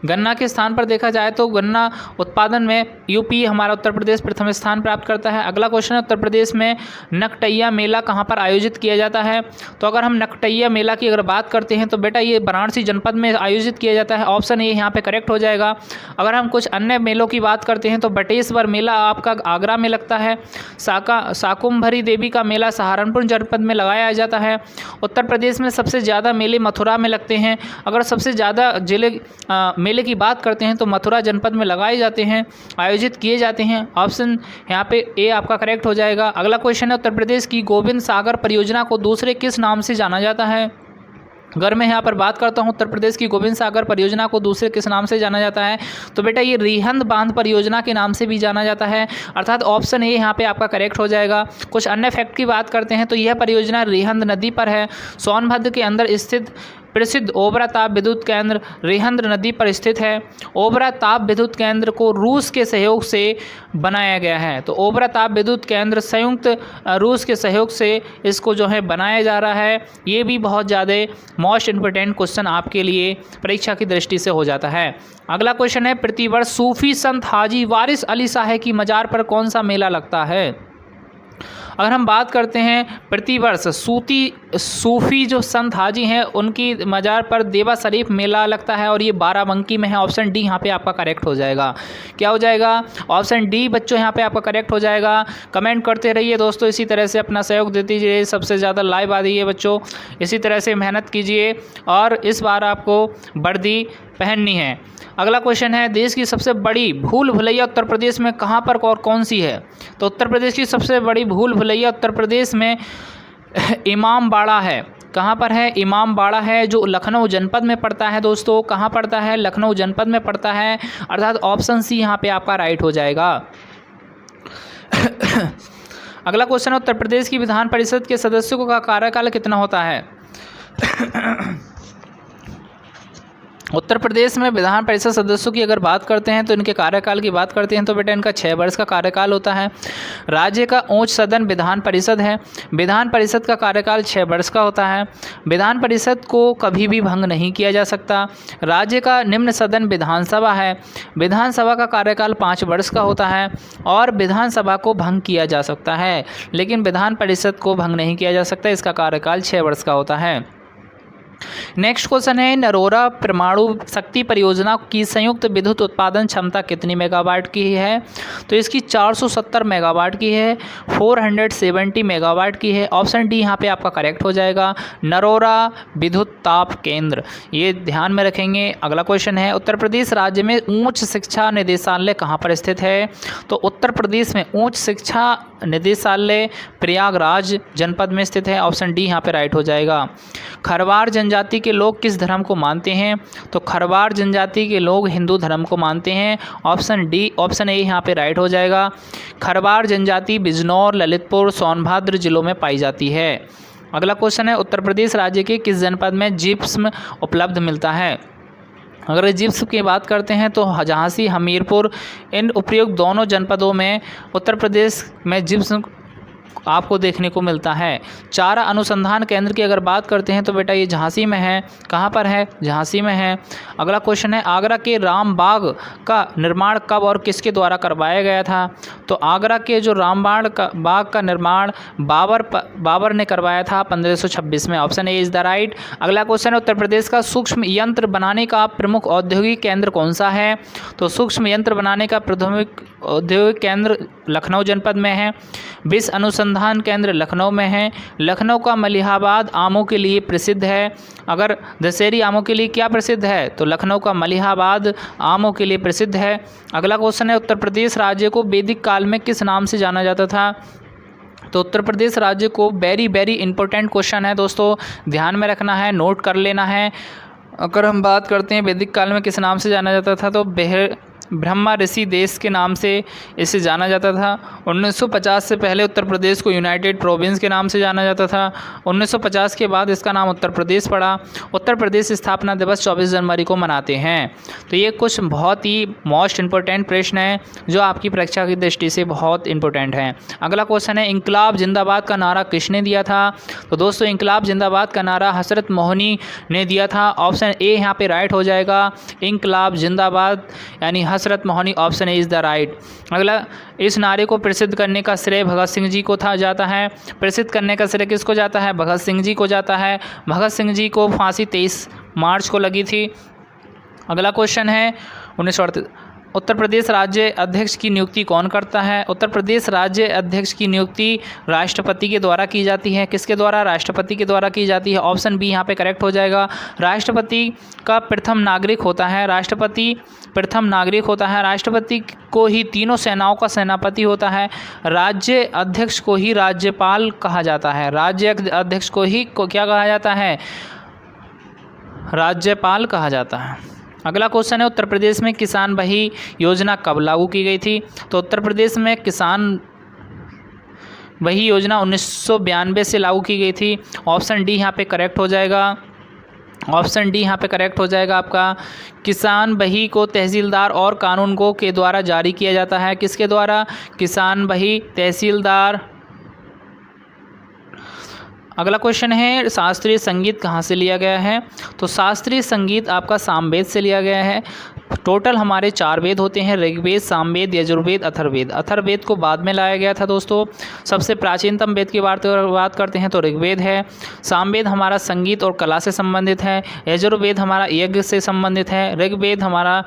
गन्ना के स्थान पर देखा जाए तो गन्ना उत्पादन में यूपी हमारा उत्तर प्रदेश प्रथम स्थान प्राप्त करता है। अगला क्वेश्चन है, उत्तर प्रदेश में नकटैया मेला कहाँ पर आयोजित किया जाता है? तो अगर हम नकटैया मेला की अगर बात करते हैं तो बेटा ये वाराणसी जनपद में आयोजित किया जाता है। ऑप्शन ए यहाँ पे करेक्ट हो जाएगा। अगर हम कुछ अन्य मेलों की बात करते हैं तो बटेश्वर मेला आपका आगरा में लगता है। शाकुंभरी देवी का मेला सहारनपुर जनपद में लगाया जाता है। उत्तर प्रदेश में सबसे ज़्यादा मेले मथुरा में लगते हैं। अगर सबसे ज़्यादा जिले मेले की बात करते हैं तो मथुरा जनपद में लगाए जाते हैं, आयोजित किए जाते हैं। ऑप्शन यहाँ पे ए आपका करेक्ट हो जाएगा। अगला क्वेश्चन है, उत्तर प्रदेश की गोविंद सागर परियोजना को दूसरे किस नाम से जाना जाता है? अगर मैं यहाँ पर बात करता हूँ उत्तर प्रदेश की गोविंद सागर परियोजना को दूसरे किस नाम से जाना जाता है? तो बेटा ये रिहंद बांध परियोजना के नाम से भी जाना जाता है, अर्थात ऑप्शन ए यहाँ पे आपका करेक्ट हो जाएगा। कुछ अन्य फैक्ट की बात करते हैं तो यह परियोजना रिहंद नदी पर है। सोनभद्र के अंदर स्थित प्रसिद्ध ओबरा ताप विद्युत केंद्र रिहंद नदी पर स्थित है। ओबरा ताप विद्युत केंद्र को रूस के सहयोग से बनाया गया है। तो ओबरा ताप विद्युत केंद्र संयुक्त रूस के सहयोग से इसको जो है बनाया जा रहा है। ये भी बहुत ज़्यादा मोस्ट इम्पोर्टेंट क्वेश्चन आपके लिए परीक्षा की दृष्टि से हो जाता है। अगला क्वेश्चन है, प्रतिवर्ष सूफी संत हाजी वारिस अली शाह की मज़ार पर कौन सा मेला लगता है? अगर हम बात करते हैं प्रतिवर्ष सूफी जो संत हाजी हैं उनकी मज़ार पर देवा शरीफ मेला लगता है और ये बाराबंकी में है। ऑप्शन डी यहाँ पे आपका करेक्ट हो जाएगा। क्या हो जाएगा? ऑप्शन डी बच्चों यहाँ पे आपका करेक्ट हो जाएगा। कमेंट करते रहिए दोस्तों, इसी तरह से अपना सहयोग देते रहिए, सबसे ज़्यादा लाइव आ रही है बच्चों, इसी तरह से मेहनत कीजिए और इस बार आपको वर्दी पहननी है। अगला क्वेश्चन है, देश की सबसे बड़ी भूल भुलैया उत्तर प्रदेश में कहाँ पर और कौन सी है? तो उत्तर प्रदेश की सबसे बड़ी भूल भुलैया उत्तर प्रदेश में इमामबाड़ा है। कहाँ पर है? इमामबाड़ा है, जो लखनऊ जनपद में पड़ता है दोस्तों। कहाँ पड़ता है? लखनऊ जनपद में पड़ता है, अर्थात ऑप्शन सी यहाँ पे आपका राइट हो जाएगा। अगला क्वेश्चन है, उत्तर प्रदेश की विधान परिषद के सदस्यों का कार्यकाल कितना होता है? उत्तर प्रदेश में विधान परिषद सदस्यों की अगर बात करते हैं तो इनके कार्यकाल की बात करते हैं तो बेटा इनका 6 वर्ष का कार्यकाल होता है। राज्य का उच्च सदन विधान परिषद है। विधान परिषद का कार्यकाल 6 वर्ष का होता है। विधान परिषद को कभी भी भंग नहीं किया जा सकता। राज्य का निम्न सदन विधानसभा है। विधानसभा का कार्यकाल 5 वर्ष का होता है और विधानसभा को भंग किया जा सकता है, लेकिन विधान परिषद को भंग नहीं किया जा सकता। इसका कार्यकाल 6 वर्ष का होता है। नेक्स्ट क्वेश्चन है, नरोरा परमाणु शक्ति परियोजना की संयुक्त विद्युत उत्पादन क्षमता कितनी मेगावाट की है? तो इसकी 470 मेगावाट की है, 470 मेगावाट की है। ऑप्शन डी यहाँ पे आपका करेक्ट हो जाएगा, नरोरा विद्युत ताप केंद्र, ये ध्यान में रखेंगे। अगला क्वेश्चन है, उत्तर प्रदेश राज्य में उच्च शिक्षा निदेशालय कहाँ पर स्थित है? तो उत्तर प्रदेश में उच्च शिक्षा निदेशालय प्रयागराज जनपद में स्थित है। ऑप्शन डी यहाँ पे राइट हो जाएगा। खरवार जनजाति के लोग किस धर्म को मानते हैं? तो खरवार जनजाति के लोग हिंदू धर्म को मानते हैं। ऑप्शन ए यहाँ पे राइट हो जाएगा। खरवार जनजाति बिजनौर, ललितपुर, सोनभद्र जिलों में पाई जाती है। अगला क्वेश्चन है, उत्तर प्रदेश राज्य के किस जनपद में जिप्सम उपलब्ध मिलता है? अगर जिप्सम की बात करते हैं तो झांसी, हमीरपुर, इन उपयुक्त दोनों जनपदों में उत्तर प्रदेश में जिप्सम आपको देखने को मिलता है। चारा अनुसंधान केंद्र की अगर बात करते हैं तो बेटा ये झांसी में है। कहाँ पर है? झांसी में है। अगला क्वेश्चन है, आगरा के राम बाग का निर्माण कब और किसके द्वारा करवाया गया था? तो आगरा के जो राम बाग का निर्माण बाबर ने करवाया था 1526 में। Option A is the right. अगला क्वेश्चन है, उत्तर प्रदेश का सूक्ष्म यंत्र बनाने का प्रमुख औद्योगिक केंद्र कौन सा है? तो सूक्ष्म यंत्र बनाने का प्राथमिक औद्योगिक केंद्र लखनऊ जनपद में है। विश्व अनुसंधान केंद्र लखनऊ में है। लखनऊ का मलिहाबाद आमों के लिए प्रसिद्ध है। अगर दशहरी आमों के लिए क्या प्रसिद्ध है? तो लखनऊ का मलिहाबाद आमों के लिए प्रसिद्ध है। अगला क्वेश्चन है, उत्तर प्रदेश राज्य को वैदिक काल में किस नाम से जाना जाता था? तो उत्तर प्रदेश राज्य को वेरी इंपॉर्टेंट क्वेश्चन है दोस्तों, ध्यान में रखना है, नोट कर लेना है। अगर हम बात करते हैं वैदिक काल में किस नाम से जाना जाता था तो ब्रह्मा ऋषि देश के नाम से इसे जाना जाता था। 1950 से पहले उत्तर प्रदेश को यूनाइटेड प्रोविंस के नाम से जाना जाता था। 1950 के बाद इसका नाम उत्तर प्रदेश पड़ा। उत्तर प्रदेश स्थापना दिवस 24 जनवरी को मनाते हैं। तो ये कुछ बहुत ही मोस्ट इम्पोर्टेंट प्रश्न है जो आपकी परीक्षा की दृष्टि से बहुत इंपॉर्टेंट है। अगला क्वेश्चन है, इंकलाब जिंदाबाद का नारा किसने दिया था? तो दोस्तों इंकलाब जिंदाबाद का नारा हजरत मोहनी ने दिया था। ऑप्शन ए यहाँ पे राइट हो जाएगा, इंकलाब जिंदाबाद यानी Hasrat Mohani. Option A is the right. अगला, इस नारे को प्रसिद्ध करने का श्रेय भगत सिंह जी को जाता है। प्रसिद्ध करने का श्रेय किसको जाता है? भगत सिंह जी को जाता है। भगत सिंह जी को फांसी 23 मार्च को लगी थी। अगला क्वेश्चन है, 1938 उत्तर प्रदेश राज्य अध्यक्ष की नियुक्ति कौन करता है? उत्तर प्रदेश राज्य अध्यक्ष की नियुक्ति राष्ट्रपति के द्वारा की जाती है। किसके द्वारा? राष्ट्रपति के द्वारा की जाती है। ऑप्शन बी यहाँ पे करेक्ट हो जाएगा। राष्ट्रपति का प्रथम नागरिक होता है। राष्ट्रपति प्रथम नागरिक होता है। राष्ट्रपति को ही तीनों सेनाओं का सेनापति होता है। राज्य अध्यक्ष को ही राज्यपाल कहा जाता है। राज्य अध्यक्ष को क्या कहा जाता है? राज्यपाल कहा जाता है। अगला क्वेश्चन है, उत्तर प्रदेश में किसान भाई योजना कब लागू की गई थी? तो उत्तर प्रदेश में किसान भाई योजना 1992 से लागू की गई थी। ऑप्शन डी यहाँ पे करेक्ट हो जाएगा। ऑप्शन डी यहाँ पे करेक्ट हो जाएगा आपका। किसान बही को तहसीलदार और कानूनगो के द्वारा जारी किया जाता है। किसके द्वारा? किसान बही, तहसीलदार। अगला क्वेश्चन है, शास्त्रीय संगीत कहाँ से लिया गया है? तो शास्त्रीय संगीत आपका सामवेद से लिया गया है। टोटल हमारे 4 वेद होते हैं, ऋग्वेद, सामवेद, यजुर्वेद, अथर्ववेद। अथर्ववेद को बाद में लाया गया था दोस्तों। सबसे प्राचीनतम वेद की बात करते हैं तो ऋग्वेद है। सामवेद हमारा संगीत और कला से संबंधित है। यजुर्वेद हमारा यज्ञ से संबंधित है। ऋग्वेद हमारा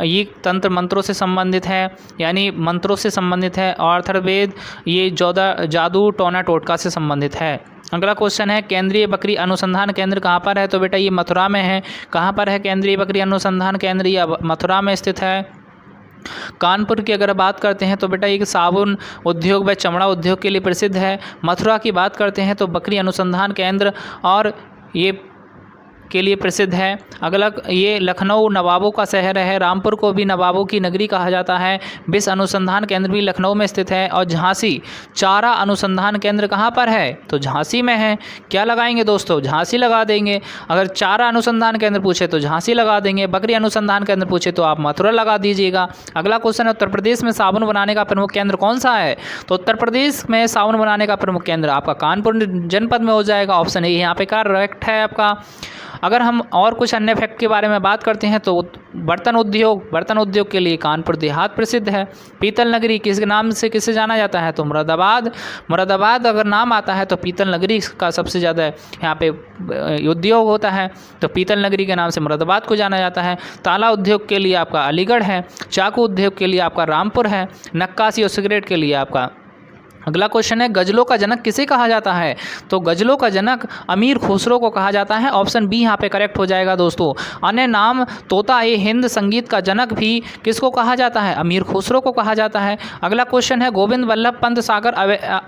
ये तंत्र मंत्रों से संबंधित है, यानी मंत्रों से संबंधित है। और अथर्ववेद ये जादू टोना टोटका से संबंधित है। अगला क्वेश्चन है, केंद्रीय बकरी अनुसंधान केंद्र कहाँ पर है? तो बेटा ये मथुरा में है। कहाँ पर है केंद्रीय बकरी अनुसंधान केंद्र? ये मथुरा में स्थित है। कानपुर की अगर बात करते हैं तो बेटा ये साबुन उद्योग व चमड़ा उद्योग के लिए प्रसिद्ध है। मथुरा की बात करते हैं तो बकरी अनुसंधान केंद्र और ये के लिए प्रसिद्ध है। अगला ये लखनऊ नवाबों का शहर है। रामपुर को भी नवाबों की नगरी कहा जाता है। विश्व अनुसंधान केंद्र भी लखनऊ में स्थित है। और झांसी चारा अनुसंधान केंद्र कहाँ पर है? तो झांसी में है। क्या लगाएंगे दोस्तों? झांसी लगा देंगे। अगर चारा अनुसंधान केंद्र पूछे तो झांसी लगा देंगे। बकरी अनुसंधान केंद्र पूछे तो आप मथुरा लगा दीजिएगा। अगला क्वेश्चन है, उत्तर प्रदेश में साबुन बनाने का प्रमुख केंद्र कौन सा है? तो उत्तर प्रदेश में साबुन बनाने का प्रमुख केंद्र आपका कानपुर जनपद में हो जाएगा। ऑप्शन ए यहाँ पे करेक्ट है आपका। अगर हम और कुछ अन्य फैक्ट के बारे में बात करते हैं तो बर्तन उद्योग के लिए कानपुर देहात प्रसिद्ध है। पीतल नगरी किस नाम से किसे जाना जाता है? तो मुरादाबाद अगर नाम आता है तो पीतल नगरी का सबसे ज़्यादा यहाँ पे उद्योग होता है, तो पीतल नगरी के नाम से मुरादाबाद को जाना जाता है। ताला उद्योग के लिए आपका अलीगढ़ है। चाकू उद्योग के लिए आपका रामपुर है। नक्काशी और सिगरेट के लिए आपका। अगला क्वेश्चन है, गजलों का जनक किसे कहा जाता है? तो गजलों का जनक अमीर खुसरो को कहा जाता है। ऑप्शन बी यहाँ पे करेक्ट हो जाएगा दोस्तों। अन्य नाम तोता ए हिंद संगीत का जनक भी किसको कहा जाता है? अमीर खुसरो को कहा जाता है। अगला क्वेश्चन है, गोविंद वल्लभ पंत सागर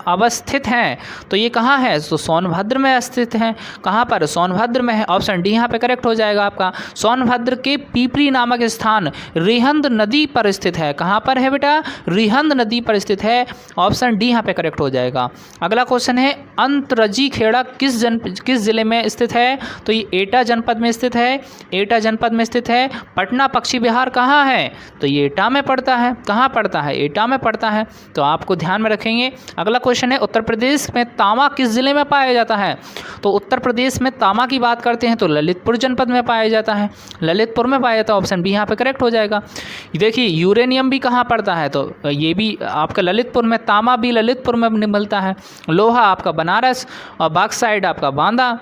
अवस्थित हैं तो ये कहाँ है? तो सोनभद्र में स्थित है। कहाँ पर? सोनभद्र में है। ऑप्शन डी यहाँ पे करेक्ट हो जाएगा आपका। सोनभद्र के पीपरी नामक स्थान रिहंद नदी पर स्थित है। कहाँ पर है बेटा? रिहंद नदी पर स्थित है। ऑप्शन डी पे करेक्ट हो जाएगा। अगला क्वेश्चन है, अंतरजी खेड़ा किस जिले में स्थित है? तो ये एटा जनपद में स्थित है। एटा जनपद में स्थित है। पटना पक्षी विहार कहाँ है? तो ये एटा में पड़ता है। कहाँ पड़ता है? एटा में पड़ता है, तो आपको ध्यान में रखेंगे। अगला क्वेश्चन है, उत्तर प्रदेश में तामा किस जिले में पाया जाता है? तो उत्तर प्रदेश में तामा की बात करते हैं तो ललितपुर जनपद में पाया जाता है। ललितपुर में पाया जाता है। ऑप्शन बी यहाँ पे करेक्ट हो जाएगा। देखिए यूरेनियम भी कहाँ पड़ता है? तो ये भी आपका ललितपुर में। तामा भी ललितपुर में मिलता है। लोहा आपका बनारस और बॉक्साइट आपका बांदा,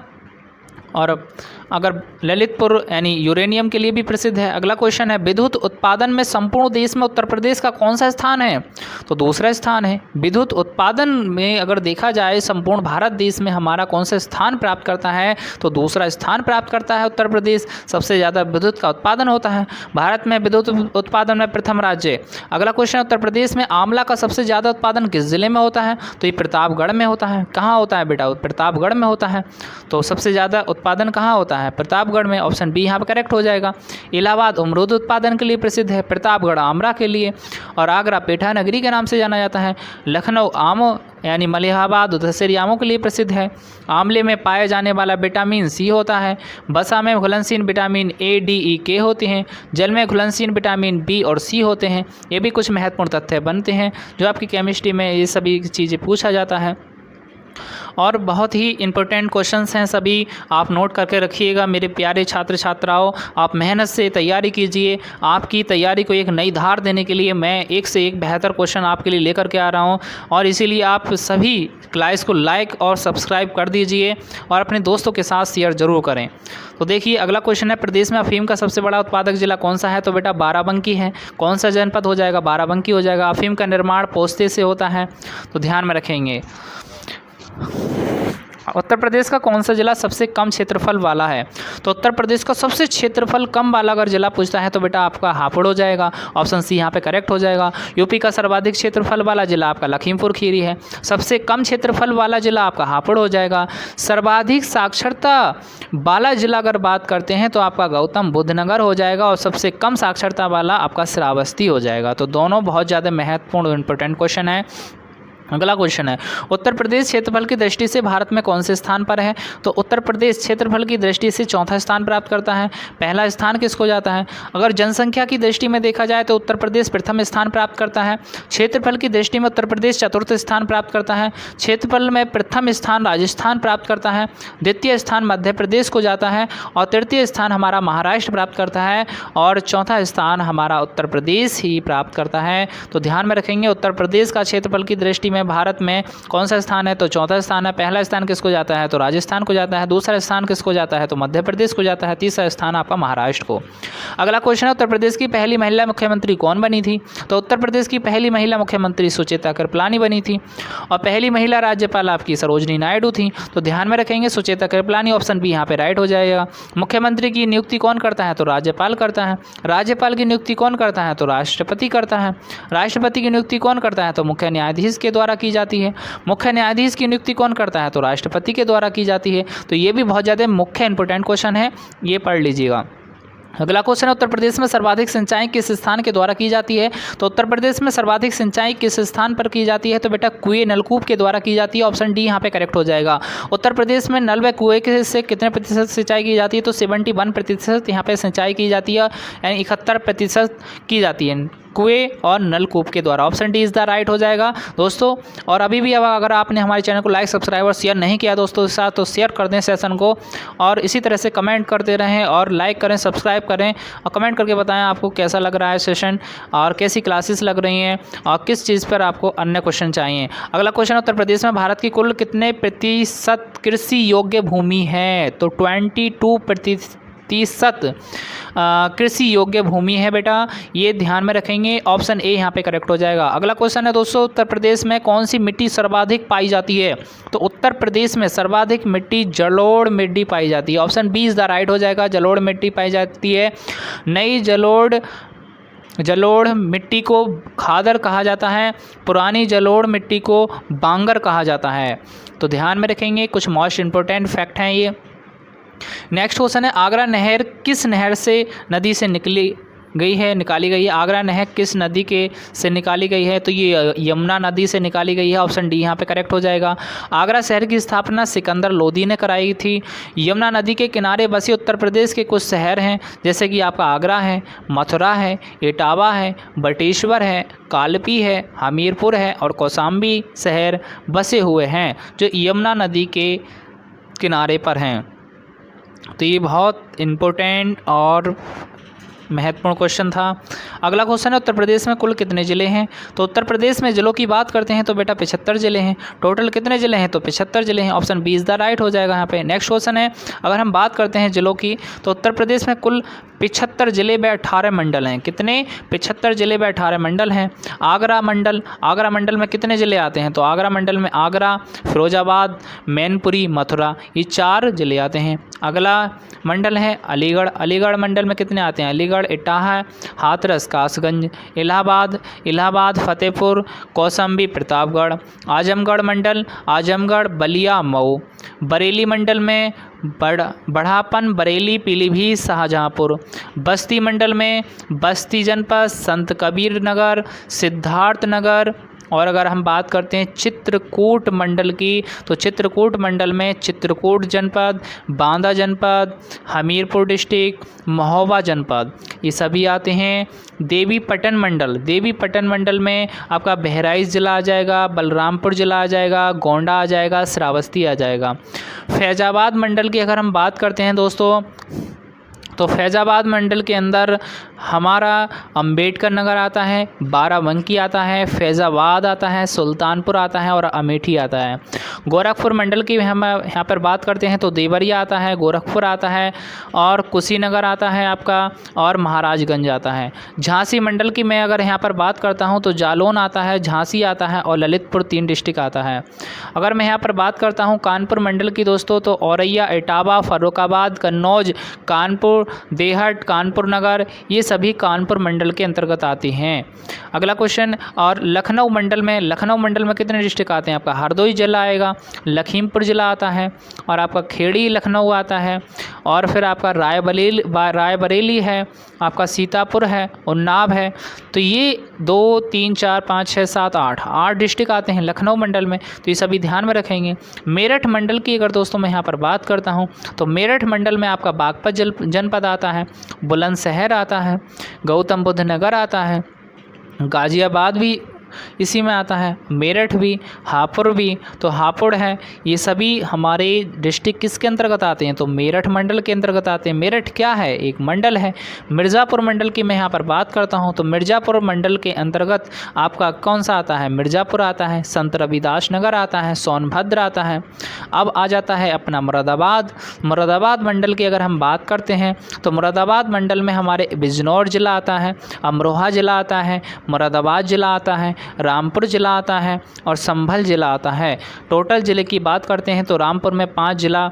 और अगर ललितपुर यानी यूरेनियम के लिए भी प्रसिद्ध है। अगला क्वेश्चन है, विद्युत उत्पादन में संपूर्ण देश में उत्तर प्रदेश का कौन सा स्थान है? तो दूसरा स्थान है। विद्युत उत्पादन में अगर देखा जाए संपूर्ण भारत देश में हमारा कौन सा स्थान प्राप्त करता है? तो दूसरा स्थान प्राप्त करता है उत्तर प्रदेश। सबसे ज़्यादा विद्युत का उत्पादन होता है भारत में। विद्युत उत्पादन में प्रथम राज्य। अगला क्वेश्चन, उत्तर प्रदेश में आंवला का सबसे ज़्यादा उत्पादन किस जिले में होता है? तो ये प्रतापगढ़ में होता है। कहाँ होता है बेटा? प्रतापगढ़ में होता है। तो सबसे ज़्यादा उत्पादन कहाँ होता है? प्रतापगढ़ में। ऑप्शन बी यहाँ पर करेक्ट हो जाएगा। इलाहाबाद अमरूद उत्पादन के लिए प्रसिद्ध है। प्रतापगढ़ आमरा के लिए। और आगरा पेठा नगरी के नाम से जाना जाता है। लखनऊ आम यानी मलिहाबाद दशहरी आमों के लिए प्रसिद्ध है। आंवले में पाए जाने वाला विटामिन सी होता है। बसा में घुलनशील विटामिन ए डी ई के होते हैं। जल में घुलनशील विटामिन बी और सी होते हैं। ये भी कुछ महत्वपूर्ण तथ्य बनते हैं जो आपकी केमिस्ट्री में ये सभी चीज़ें पूछा जाता है। और बहुत ही इम्पोर्टेंट क्वेश्चंस हैं, सभी आप नोट करके रखिएगा मेरे प्यारे छात्र छात्राओं। आप मेहनत से तैयारी कीजिए। आपकी तैयारी को एक नई धार देने के लिए मैं एक से एक बेहतर क्वेश्चन आपके लिए लेकर के आ रहा हूं, और इसीलिए आप सभी क्लास को लाइक और सब्सक्राइब कर दीजिए और अपने दोस्तों के साथ शेयर ज़रूर करें। तो देखिए अगला क्वेश्चन है, प्रदेश में अफीम का सबसे बड़ा उत्पादक जिला कौन सा है? तो बेटा बाराबंकी है। कौन सा जनपद हो जाएगा? बाराबंकी हो जाएगा। अफीम का निर्माण पोस्ते से होता है, तो ध्यान में रखेंगे। उत्तर प्रदेश का कौन सा जिला सबसे कम क्षेत्रफल वाला है? तो उत्तर प्रदेश का सबसे क्षेत्रफल कम वाला अगर जिला पूछता है तो बेटा आपका हापुड़ हो जाएगा। ऑप्शन सी यहाँ पे करेक्ट हो जाएगा। यूपी का सर्वाधिक क्षेत्रफल वाला जिला आपका लखीमपुर खीरी है। सबसे कम क्षेत्रफल वाला जिला आपका हापुड़ हो जाएगा। सर्वाधिक साक्षरता वाला जिला अगर बात करते हैं तो आपका गौतम बुद्ध नगर हो जाएगा, और सबसे कम साक्षरता वाला आपका श्रावस्ती हो जाएगा। तो दोनों बहुत ज़्यादा महत्वपूर्ण इंपॉर्टेंट क्वेश्चन है। अगला क्वेश्चन है, उत्तर प्रदेश क्षेत्रफल की दृष्टि से भारत में कौन से स्थान पर है? तो उत्तर प्रदेश क्षेत्रफल की दृष्टि से चौथा स्थान प्राप्त करता है। पहला स्थान किसको जाता है? अगर जनसंख्या की दृष्टि में देखा जाए तो उत्तर प्रदेश प्रथम स्थान प्राप्त करता है। क्षेत्रफल की दृष्टि में उत्तर प्रदेश चतुर्थ स्थान प्राप्त करता है। क्षेत्रफल में प्रथम स्थान राजस्थान प्राप्त करता है, द्वितीय स्थान मध्य प्रदेश को जाता है और तृतीय स्थान हमारा महाराष्ट्र प्राप्त करता है और चौथा स्थान हमारा उत्तर प्रदेश ही प्राप्त करता है। तो ध्यान में रखेंगे, उत्तर प्रदेश का क्षेत्रफल की दृष्टि में भारत में कौन सा स्थान है? तो चौथा स्थान है। पहला स्थान किसको जाता है? तो राजस्थान को जाता है। दूसरा स्थान किसको जाता है? तो मध्य प्रदेश को जाता है। तीसरा स्थान आपका महाराष्ट्र को। अगला क्वेश्चन है, उत्तर प्रदेश की पहली महिला मुख्यमंत्री कौन बनी थी? तो उत्तर प्रदेश की पहली महिला मुख्यमंत्री सुचेता कृपलानी बनी थी और पहली महिला राज्यपाल आपकी सरोजनी नायडू थी। तो ध्यान में रखेंगे, सुचेता कृपलानी, ऑप्शन बी यहाँ पे राइट हो जाएगा। मुख्यमंत्री की नियुक्ति कौन करता है? तो राज्यपाल करता है। राज्यपाल की नियुक्ति कौन करता है? तो राष्ट्रपति करता है। राष्ट्रपति की नियुक्ति कौन करता है? तो मुख्य न्यायाधीश के द्वारा की जाती है। मुख्य न्यायाधीश की नियुक्ति कौन करता है? तो राष्ट्रपति के द्वारा की जाती है। तो ये भी बहुत ज़्यादा मुख्य इंपॉर्टेंट क्वेश्चन है, ये पढ़ लीजिएगा। अगला क्वेश्चन है, उत्तर प्रदेश में सर्वाधिक सिंचाई किस स्थान के द्वारा की जाती है? तो उत्तर प्रदेश में सर्वाधिक सिंचाई किस स्थान पर की जाती है? तो बेटा कुएं नलकूप के द्वारा की जाती है। ऑप्शन डी यहाँ पे करेक्ट हो जाएगा। उत्तर प्रदेश में नल व कुएं से कितने प्रतिशत सिंचाई की जाती है? तो 71% यहाँ पे सिंचाई की जाती है, यानी 71% की जाती है कुएं और नलकूप के द्वारा। Option D is the right हो जाएगा दोस्तों। और अभी भी अगर आपने हमारे चैनल को लाइक, सब्सक्राइब और शेयर नहीं किया दोस्तों के साथ, तो शेयर कर दें सेशन को और इसी तरह से कमेंट करते रहें और लाइक करें, सब्सक्राइब करें और कमेंट करके बताएं आपको कैसा लग रहा है सेशन और कैसी क्लासेस लग रही हैं और किस चीज़ पर आपको अन्य क्वेश्चन चाहिए। अगला क्वेश्चन, उत्तर प्रदेश में भारत की कुल कितने प्रतिशत कृषि योग्य भूमि है? तो 22% कृषि योग्य भूमि है बेटा, ये ध्यान में रखेंगे। ऑप्शन ए यहाँ पे करेक्ट हो जाएगा। अगला क्वेश्चन है दोस्तों, उत्तर प्रदेश में कौन सी मिट्टी सर्वाधिक पाई जाती है? तो उत्तर प्रदेश में सर्वाधिक मिट्टी जलोढ़ मिट्टी पाई जाती है। Option B is the right हो जाएगा। जलोढ़ मिट्टी पाई जाती है। नई जलोढ़ मिट्टी को खादर कहा जाता है, पुरानी जलोढ़ मिट्टी को बांगर कहा जाता है। तो ध्यान में रखेंगे, कुछ मोस्ट इंपॉर्टेंट फैक्ट हैं ये। नेक्स्ट क्वेश्चन है, आगरा नहर किस नहर से नदी से निकाली गई है? आगरा नहर किस नदी से निकाली गई है? तो ये यमुना नदी से निकाली गई है। ऑप्शन डी यहाँ पे करेक्ट हो जाएगा। आगरा शहर की स्थापना सिकंदर लोदी ने कराई थी। यमुना नदी के किनारे बसे उत्तर प्रदेश के कुछ शहर हैं, जैसे कि आपका आगरा है, मथुरा है, इटावा है, बटेश्वर है, कालपी है, हमीरपुर है और कौशाम्बी शहर बसे हुए हैं जो यमुना नदी के किनारे पर हैं। तो ये बहुत इम्पोर्टेंट और महत्वपूर्ण क्वेश्चन था। अगला क्वेश्चन है, उत्तर प्रदेश में कुल कितने ज़िले हैं? तो उत्तर प्रदेश में ज़िलों की बात करते हैं तो बेटा 75 ज़िले हैं। टोटल कितने ज़िले हैं? तो 75 ज़िले हैं। Option B is the right हो जाएगा यहाँ पे। नेक्स्ट क्वेश्चन है, अगर हम बात करते हैं ज़िलों की तो उत्तर प्रदेश में कुल 75 ज़िले व 18 मंडल हैं। कितने? 75 ज़िले व 18 मंडल हैं। आगरा मंडल में कितने ज़िले आते हैं? तो आगरा मंडल में आगरा, फिरोजाबाद, मैनपुरी, मथुरा, ये 4 ज़िले आते हैं। अगला मंडल है अलीगढ़ मंडल में कितने आते हैं? अलीगढ़, इटाहा, हाथरस, कासगंज, इलाहाबाद, फतेहपुर, कौशाम्बी, प्रतापगढ़। आजमगढ़ मंडल, आजमगढ़, बलिया, मऊ। बरेली मंडल में बढ़ापन, बरेली, पीलीभीत, शाहजहाँपुर। बस्ती मंडल में बस्ती जनपद, संत कबीर नगर, सिद्धार्थ नगर। और अगर हम बात करते हैं चित्रकूट मंडल की तो चित्रकूट मंडल में चित्रकूट जनपद, बांदा जनपद, हमीरपुर डिस्ट्रिक्ट, महोबा जनपद, ये सभी आते हैं। देवीपटन मंडल में आपका बहराइच ज़िला आ जाएगा, बलरामपुर ज़िला आ जाएगा, गोंडा आ जाएगा, श्रावस्ती आ जाएगा। फैज़ाबाद मंडल की अगर हम बात करते हैं दोस्तों तो फैज़ाबाद मंडल के अंदर हमारा अंबेडकर नगर आता है, बाराबंकी आता है, फैज़ाबाद आता है, सुल्तानपुर आता है और अमेठी आता है। गोरखपुर मंडल की हम यहाँ पर बात करते हैं तो देवरिया आता है, गोरखपुर आता है और कुशीनगर आता है आपका और महाराजगंज आता है। झांसी मंडल की मैं अगर यहाँ पर बात करता हूँ तो जालौन आता है, झांसी आता है और ललितपुर 3 डिस्ट्रिक्ट आता है। अगर मैं यहाँ पर बात करता हूँ कानपुर मंडल की दोस्तों तो औरैया, इटावा, फर्रुखाबाद, कन्नौज, कानपुर, देहट, कानपुर नगर, ये सभी कानपुर मंडल के अंतर्गत आती हैं। अगला क्वेश्चन, और लखनऊ मंडल में कितने डिस्ट्रिक्ट आते हैं? आपका हरदोई जिला आएगा, लखीमपुर जिला आता है, और आपका खेड़ी लखनऊ आता है, और फिर आपका रायबरेली है, आपका सीतापुर है, उन्नाव है। तो ये 2, 3, 4, 5, 6, 7, 8 डिस्ट्रिक्ट आते हैं लखनऊ मंडल में, तो ये सभी ध्यान में रखेंगे। मेरठ मंडल की अगर दोस्तों मैं यहाँ पर बात करता हूँ तो मेरठ मंडल में आपका बागपत जनपद आता है, बुलंदशहर आता है, गौतम बुद्ध नगर आता है, गाज़ियाबाद भी इसी में आता है, मेरठ भी, हापुड़ भी, तो हापुड़ है। ये सभी हमारे डिस्ट्रिक्ट किसके अंतर्गत आते हैं? तो मेरठ मंडल के अंतर्गत आते हैं। मेरठ क्या है? एक मंडल है। मिर्ज़ापुर मंडल की मैं यहाँ पर बात करता हूँ तो मिर्ज़ापुर मंडल के अंतर्गत आपका कौन सा आता है? मिर्ज़ापुर आता है, संत रविदास नगर आता है, सोनभद्र आता है। अब आ जाता है अपना मुरादाबाद मंडल की अगर हम बात करते हैं तो मुरादाबाद मंडल में हमारे बिजनौर ज़िला आता है, अमरोहा ज़िला आता है, मुरादाबाद ज़िला आता है, रामपुर ज़िला आता है, और संभल ज़िला आता है। टोटल ज़िले की बात करते हैं तो रामपुर में 5 ज़िला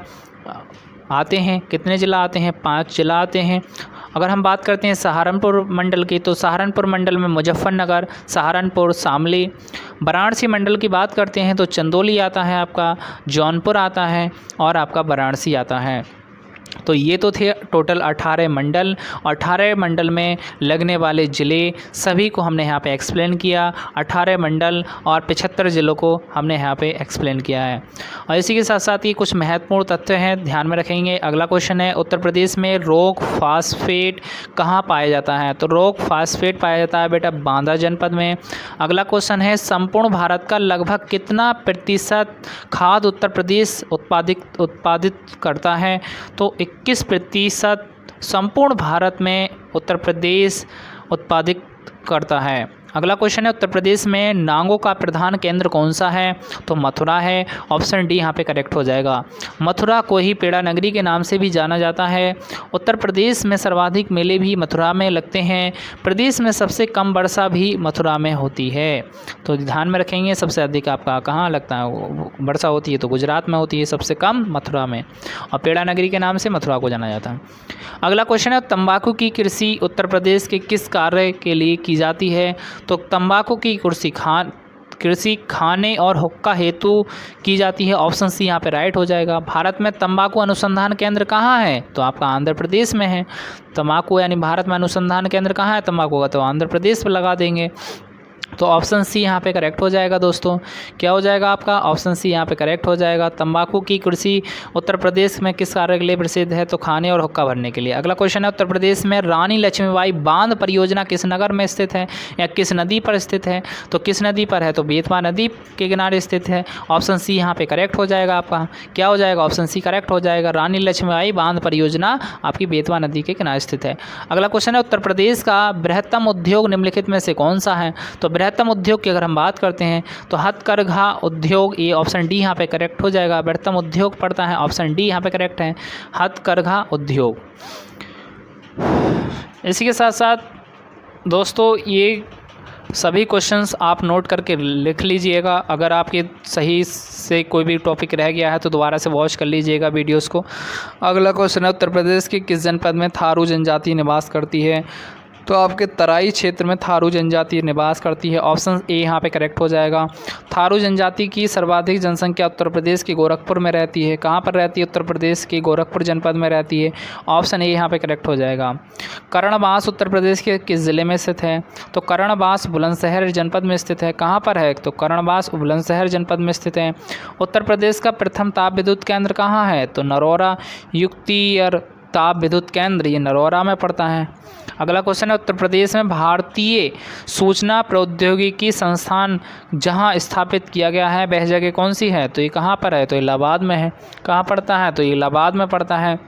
आते हैं। कितने ज़िला आते हैं? 5 ज़िला आते हैं। अगर हम बात करते हैं सहारनपुर मंडल की तो सहारनपुर मंडल में मुजफ्फरनगर, सहारनपुर, शामली। वाराणसी मंडल की बात करते हैं तो चंदौली आता है, आपका जौनपुर आता है, और आपका वाराणसी आता है। तो ये तो थे टोटल 18 मंडल, 18 मंडल में लगने वाले ज़िले सभी को हमने यहाँ पे एक्सप्लेन किया। 18 मंडल और 75 ज़िलों को हमने यहाँ पे एक्सप्लेन किया है। और इसी के साथ साथ ही कुछ महत्वपूर्ण तथ्य हैं, ध्यान में रखेंगे। अगला क्वेश्चन है, उत्तर प्रदेश में रॉक फास्फेट कहाँ पाया जाता है? तो रॉक फास्फेट पाया जाता है बेटा बांदा जनपद में। अगला क्वेश्चन है, संपूर्ण भारत का लगभग कितना प्रतिशत खाद्य उत्तर प्रदेश उत्पादित करता है? तो 21% संपूर्ण भारत में उत्तर प्रदेश उत्पादित करता है। अगला क्वेश्चन है, उत्तर प्रदेश में नांगों का प्रधान केंद्र कौन सा है? तो मथुरा है। ऑप्शन डी यहाँ पे करेक्ट हो जाएगा। मथुरा को ही पेड़ा नगरी के नाम से भी जाना जाता है। उत्तर प्रदेश में सर्वाधिक मेले भी मथुरा में लगते हैं। प्रदेश में सबसे कम वर्षा भी मथुरा में होती है। तो ध्यान में रखेंगे, सबसे अधिक आपका कहाँ लगता है वर्षा होती है? तो गुजरात में होती है, सबसे कम मथुरा में, और पेड़ा नगरी के नाम से मथुरा को जाना जाता है। अगला क्वेश्चन है, तंबाकू की कृषि उत्तर प्रदेश के किस कार्य के लिए की जाती है? तो तंबाकू की कृषि खाने और हुक्का हेतु की जाती है। ऑप्शन सी यहाँ पे राइट हो जाएगा। भारत में तंबाकू अनुसंधान केंद्र कहाँ है? तो आपका आंध्र प्रदेश में है। तंबाकू यानी भारत में अनुसंधान केंद्र कहाँ है तंबाकू का? तो आंध्र प्रदेश पर लगा देंगे। तो ऑप्शन सी यहाँ पे करेक्ट हो जाएगा दोस्तों। क्या हो जाएगा आपका? ऑप्शन सी यहाँ पे करेक्ट हो जाएगा। तंबाकू की कृषि उत्तर प्रदेश में किस कार्य के लिए प्रसिद्ध है? तो खाने और हुक्का भरने के लिए। अगला क्वेश्चन है, उत्तर प्रदेश में रानी लक्ष्मीबाई बांध परियोजना किस नगर में स्थित है या किस नदी पर स्थित है? तो किस नदी पर है? तो बेतवा नदी के किनारे स्थित है। ऑप्शन सी यहाँ पे करेक्ट हो जाएगा आपका। क्या हो जाएगा? ऑप्शन सी करेक्ट हो जाएगा। रानी लक्ष्मीबाई बांध परियोजना आपकी बेतवा नदी के किनारे स्थित है। अगला क्वेश्चन है, उत्तर प्रदेश का बृहत्तम उद्योग निम्नलिखित में से कौन सा है? तो बृहत्तम उद्योग की अगर हम बात करते हैं तो हथकरघा उद्योग, ये ऑप्शन डी यहाँ पे करेक्ट हो जाएगा। बृहत्तम उद्योग पड़ता है, ऑप्शन डी यहाँ पे करेक्ट है, हथकरघा उद्योग। इसी के साथ साथ दोस्तों ये सभी क्वेश्चंस आप नोट करके लिख लीजिएगा। अगर आपके सही से कोई भी टॉपिक रह गया है तो दोबारा से वॉच कर लीजिएगा वीडियोस को। अगला क्वेश्चन है, उत्तर प्रदेश के किस जनपद में थारू जनजाति निवास करती है? तो आपके तराई क्षेत्र में थारू जनजाति निवास करती है। ऑप्शन ए यहाँ पे करेक्ट हो जाएगा। थारू जनजाति की सर्वाधिक जनसंख्या उत्तर प्रदेश के गोरखपुर में रहती है। कहाँ पर रहती है? उत्तर प्रदेश के गोरखपुर जनपद में रहती है। ऑप्शन ए यहाँ पे करेक्ट हो जाएगा। कर्णबास उत्तर प्रदेश के किस ज़िले में स्थित है? तो कर्णबास बुलंदशहर जनपद में स्थित है। कहाँ पर है? तो कर्णबास बुलंदशहर जनपद में स्थित है। उत्तर प्रदेश का प्रथम ताप विद्युत केंद्र कहाँ है? तो नरौरा युक्तियर ताप विद्युत केंद्र, ये नरौरा में पड़ता है। अगला क्वेश्चन है, उत्तर प्रदेश में भारतीय सूचना प्रौद्योगिकी संस्थान जहां स्थापित किया गया है वह जगह कौन सी है? तो ये कहाँ पर है? तो इलाहाबाद में है। कहाँ पड़ता है? तो ये इलाहाबाद में पड़ता है।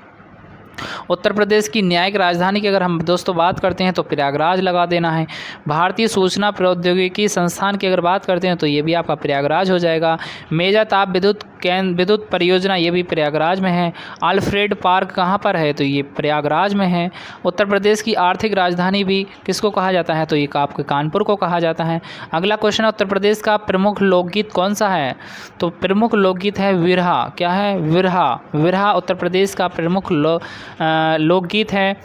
उत्तर प्रदेश की न्यायिक राजधानी की अगर हम दोस्तों बात करते हैं तो प्रयागराज लगा देना है। भारतीय सूचना प्रौद्योगिकी संस्थान की अगर बात करते हैं तो ये भी आपका प्रयागराज हो जाएगा। मेजा ताप विद्युत परियोजना ये भी प्रयागराज में है। अल्फ्रेड पार्क कहाँ पर है? तो ये प्रयागराज में है। उत्तर प्रदेश की आर्थिक राजधानी भी किसको कहा जाता है? तो ये आपके कानपुर को कहा जाता है। अगला क्वेश्चन है, उत्तर प्रदेश का प्रमुख लोकगीत कौन सा है? तो प्रमुख लोकगीत है विरहा। क्या है? विरहा। विरहा उत्तर प्रदेश का प्रमुख लोकगीत है।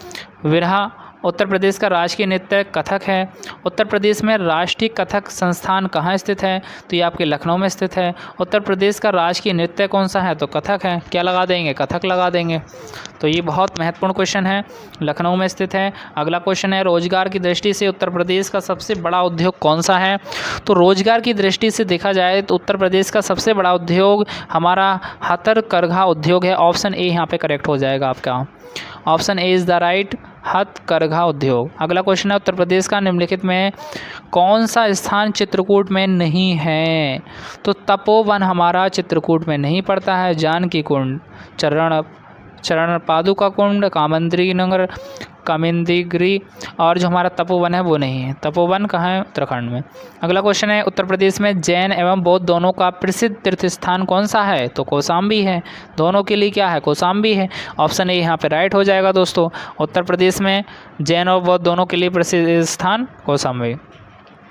विरहा उत्तर प्रदेश का राजकीय नृत्य कथक है। उत्तर प्रदेश में राष्ट्रीय कथक संस्थान कहाँ स्थित है? तो ये आपके लखनऊ में स्थित है। उत्तर प्रदेश का राजकीय नृत्य कौन सा है? तो कथक है। क्या लगा देंगे? कथक लगा देंगे। तो ये बहुत महत्वपूर्ण क्वेश्चन है, लखनऊ में स्थित है। अगला क्वेश्चन है, रोजगार की दृष्टि से उत्तर प्रदेश का सबसे बड़ा उद्योग कौन सा है? तो रोजगार की दृष्टि से देखा जाए तो उत्तर प्रदेश का सबसे बड़ा उद्योग हमारा हथकरघा उद्योग है। ऑप्शन ए यहाँ पे करेक्ट हो जाएगा आपका। Option A is the right, हथकरघा उद्योग। अगला क्वेश्चन है, उत्तर प्रदेश का निम्नलिखित में कौन सा स्थान चित्रकूट में नहीं है? तो तपोवन हमारा चित्रकूट में नहीं पड़ता है। जानकी कुंड, चरण पादुका कुंड, कामेंद्रगिरी और जो हमारा तपोवन है वो नहीं है। तपोवन कहाँ है? उत्तराखंड में। अगला क्वेश्चन है, उत्तर प्रदेश में जैन एवं बौद्ध दोनों का प्रसिद्ध तीर्थ स्थान कौन सा है? तो कौशाम्बी है। दोनों के लिए क्या है? कौशाम्बी है। ऑप्शन ए यहाँ पे राइट हो जाएगा दोस्तों। उत्तर प्रदेश में जैन और बौद्ध दोनों के लिए प्रसिद्ध स्थान कौशाम्बी।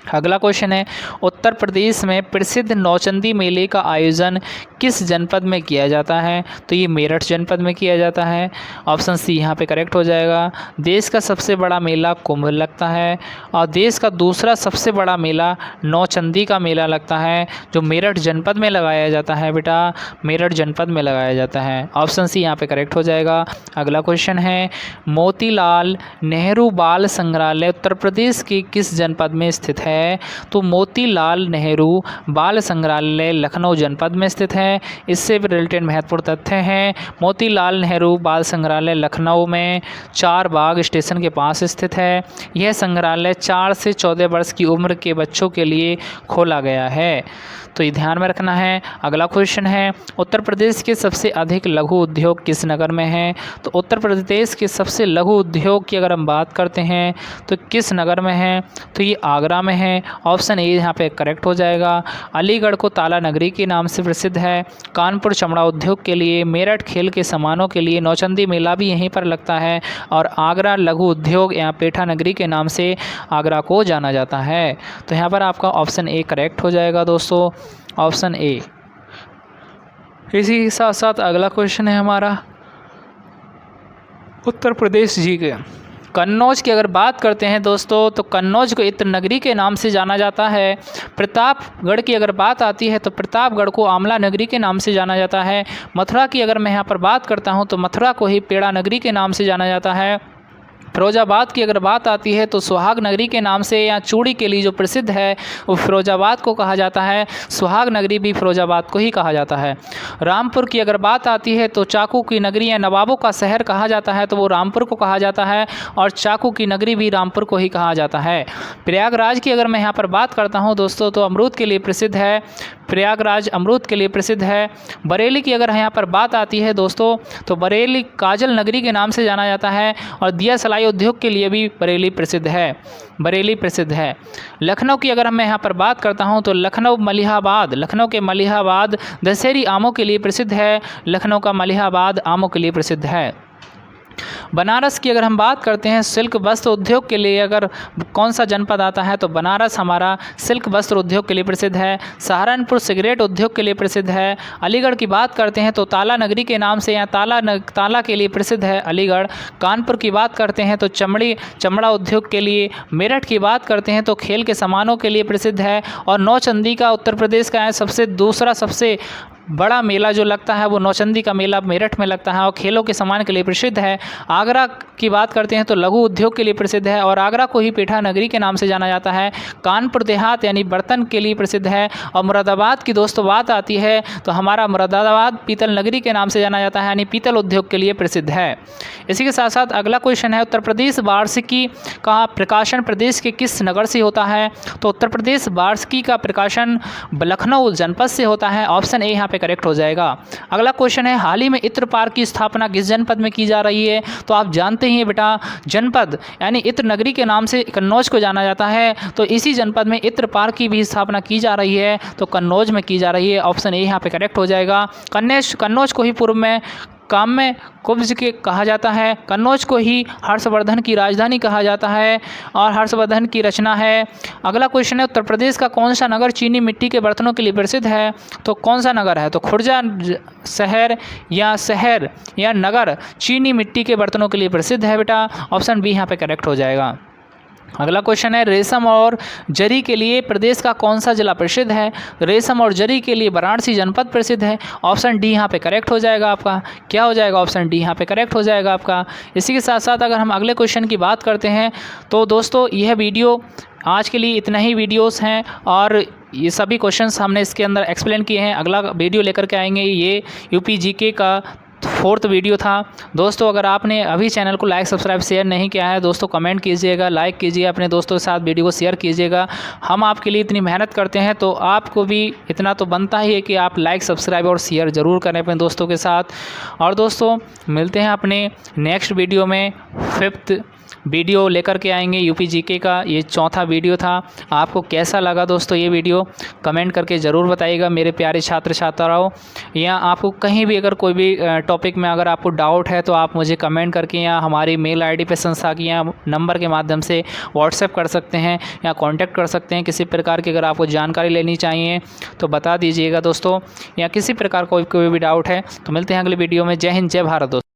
अगला क्वेश्चन है, उत्तर प्रदेश में प्रसिद्ध नौचंदी मेले का आयोजन किस जनपद में किया जाता है? तो ये मेरठ जनपद में किया जाता है। ऑप्शन सी यहाँ पे करेक्ट हो जाएगा। देश का सबसे बड़ा मेला कुंभ लगता है और देश का दूसरा सबसे बड़ा मेला नौचंदी का मेला लगता है, जो मेरठ जनपद में लगाया जाता है बेटा, मेरठ जनपद में लगाया जाता है। ऑप्शन सी यहाँ पे करेक्ट हो जाएगा। अगला क्वेश्चन है, मोतीलाल नेहरू बाल संग्रहालय उत्तर प्रदेश के किस जनपद में स्थित है? तो मोतीलाल नेहरू बाल संग्रहालय लखनऊ जनपद में स्थित है। इससे रिलेटेड महत्वपूर्ण तथ्य हैं। मोतीलाल नेहरू बाल संग्रहालय लखनऊ में 4 बाग स्टेशन के पास स्थित है। यह संग्रहालय 4 से 14 वर्ष की उम्र के बच्चों के लिए खोला गया है, तो ये ध्यान में रखना है। अगला क्वेश्चन है, उत्तर प्रदेश के सबसे अधिक लघु उद्योग किस नगर में है? तो उत्तर प्रदेश के सबसे लघु उद्योग की अगर हम बात करते हैं तो किस नगर में है? तो ये आगरा में है। ऑप्शन ए यहाँ पे करेक्ट हो जाएगा। अलीगढ़ को ताला नगरी के नाम से प्रसिद्ध है। कानपुर चमड़ा उद्योग के लिए, मेरठ खेल के सामानों के लिए, नौचंदी मेला भी यहीं पर लगता है और आगरा लघु उद्योग या पेठा नगरी के नाम से आगरा को जाना जाता है। तो यहाँ पर आपका ऑप्शन ए करेक्ट हो जाएगा दोस्तों, ऑप्शन ए। इसी के साथ साथ अगला क्वेश्चन है हमारा उत्तर प्रदेश जी के कन्नौज की अगर बात करते हैं दोस्तों, तो कन्नौज को इत्र नगरी के नाम से जाना जाता है। प्रतापगढ़ की अगर बात आती है तो प्रतापगढ़ को आमला नगरी के नाम से जाना जाता है। मथुरा की अगर मैं यहाँ पर बात करता हूँ तो मथुरा को ही पेड़ा नगरी के नाम से जाना जाता है। फिरोजाबाद की अगर बात आती है तो सुहाग नगरी के नाम से या चूड़ी के लिए जो प्रसिद्ध है वो फिरोजाबाद को कहा जाता है। सुहाग नगरी भी फिरोजाबाद को ही कहा जाता है। रामपुर की अगर बात आती है तो चाकू की नगरी या नवाबों का शहर कहा जाता है, तो वो रामपुर को कहा जाता है और चाकू की नगरी भी रामपुर को ही कहा जाता है। प्रयागराज की अगर मैं यहाँ पर बात करता हूँ दोस्तों, तो अमरूद के लिए प्रसिद्ध है। प्रयागराज अमरूद के लिए प्रसिद्ध है। बरेली की अगर यहाँ पर बात आती है दोस्तों, तो बरेली काजल नगरी के नाम से जाना जाता है और दिया सलाई उद्योग के लिए भी बरेली प्रसिद्ध है। बरेली प्रसिद्ध है। लखनऊ की अगर मैं यहाँ पर बात करता हूँ तो लखनऊ के मलिहाबाद दशहरी आमों के लिए प्रसिद्ध है। लखनऊ का मलिहाबाद आमों के लिए प्रसिद्ध है। बनारस की अगर हम बात करते हैं सिल्क वस्त्र उद्योग के लिए, अगर कौन सा जनपद आता है तो बनारस हमारा सिल्क वस्त्र उद्योग के लिए प्रसिद्ध है। सहारनपुर सिगरेट उद्योग के लिए प्रसिद्ध है। अलीगढ़ की बात करते हैं तो ताला नगरी के नाम से या ताला के लिए प्रसिद्ध है अलीगढ़। कानपुर की बात करते हैं तो चमड़ा उद्योग के लिए। मेरठ की बात करते हैं तो खेल के सामानों के लिए प्रसिद्ध है। और नौचंदी का उत्तर प्रदेश का है दूसरा सबसे बड़ा मेला जो लगता है वो नौचंदी का मेला मेरठ में लगता है और खेलों के सामान के लिए प्रसिद्ध है। आगरा की बात करते हैं तो लघु उद्योग के लिए प्रसिद्ध है और आगरा को ही पेठा नगरी के नाम से जाना जाता है। कानपुर देहात यानी बर्तन के लिए प्रसिद्ध है। और मुरादाबाद की दोस्तों बात आती है तो हमारा मुरादाबाद पीतल नगरी के नाम से जाना जाता है, यानी पीतल उद्योग के लिए प्रसिद्ध है। इसी के साथ साथ अगला क्वेश्चन है, उत्तर प्रदेश वार्षिकी का प्रकाशन प्रदेश के किस नगर से होता है? तो उत्तर प्रदेश वार्षिकी का प्रकाशन लखनऊ जनपद से होता है। ऑप्शन ए यहाँ पे करेक्ट हो जाएगा। अगला क्वेश्चन है, हाल ही में इत्र पार्क की स्थापना किस जनपद में की जा रही है? तो आप जानते ही बेटा, जनपद यानी इत्र नगरी के नाम से कन्नौज को जाना जाता है, तो इसी जनपद में इत्र पार्क की भी स्थापना की जा रही है, तो कन्नौज में की जा रही है। ऑप्शन ए यहाँ पे करेक्ट हो जाएगा। कन्नौज को ही पूर्व में काम्य कुब्ज के कहा जाता है। कन्नौज को ही हर्षवर्धन की राजधानी कहा जाता है और हर्षवर्धन की रचना है। अगला क्वेश्चन है, उत्तर प्रदेश का कौन सा नगर चीनी मिट्टी के बर्तनों के लिए प्रसिद्ध है? तो कौन सा नगर है? तो खुर्जा शहर या नगर चीनी मिट्टी के बर्तनों के लिए प्रसिद्ध है बेटा। ऑप्शन बी यहाँ पे करेक्ट हो जाएगा। अगला क्वेश्चन है, रेशम और जरी के लिए प्रदेश का कौन सा जिला प्रसिद्ध है? रेशम और जरी के लिए वाराणसी जनपद प्रसिद्ध है। ऑप्शन डी यहाँ पे करेक्ट हो जाएगा आपका। क्या हो जाएगा? ऑप्शन डी यहाँ पे करेक्ट हो जाएगा आपका। इसी के साथ साथ अगर हम अगले क्वेश्चन की बात करते हैं तो दोस्तों यह वीडियो आज के लिए इतना ही वीडियोस हैं और ये सभी क्वेश्चंस हमने इसके अंदर एक्सप्लेन किए हैं। अगला वीडियो लेकर के आएंगे, ये यूपी जीके का 4th वीडियो था। दोस्तों अगर आपने अभी चैनल को लाइक सब्सक्राइब शेयर नहीं किया है दोस्तों, कमेंट कीजिएगा, लाइक कीजिए, अपने दोस्तों के साथ वीडियो को शेयर कीजिएगा। हम आपके लिए इतनी मेहनत करते हैं तो आपको भी इतना तो बनता ही है कि आप लाइक सब्सक्राइब और शेयर ज़रूर करें अपने दोस्तों के साथ। और दोस्तों मिलते हैं अपने नेक्स्ट वीडियो में। 5th वीडियो लेकर के आएंगे यूपी जीके का, ये 4था वीडियो था। आपको कैसा लगा दोस्तों ये वीडियो कमेंट करके ज़रूर बताइएगा मेरे प्यारे छात्र छात्राओं। या आपको कहीं भी अगर कोई भी टॉपिक में अगर आपको डाउट है तो आप मुझे कमेंट करके या हमारी मेल आईडी पे संस्था की या नंबर के माध्यम से व्हाट्सएप कर सकते हैं या कांटेक्ट कर सकते हैं। किसी प्रकार की अगर आपको जानकारी लेनी चाहिए तो बता दीजिएगा दोस्तों, या किसी प्रकार कोई भी डाउट है तो मिलते हैं अगले वीडियो में। जय हिंद, जय भारत दोस्तों।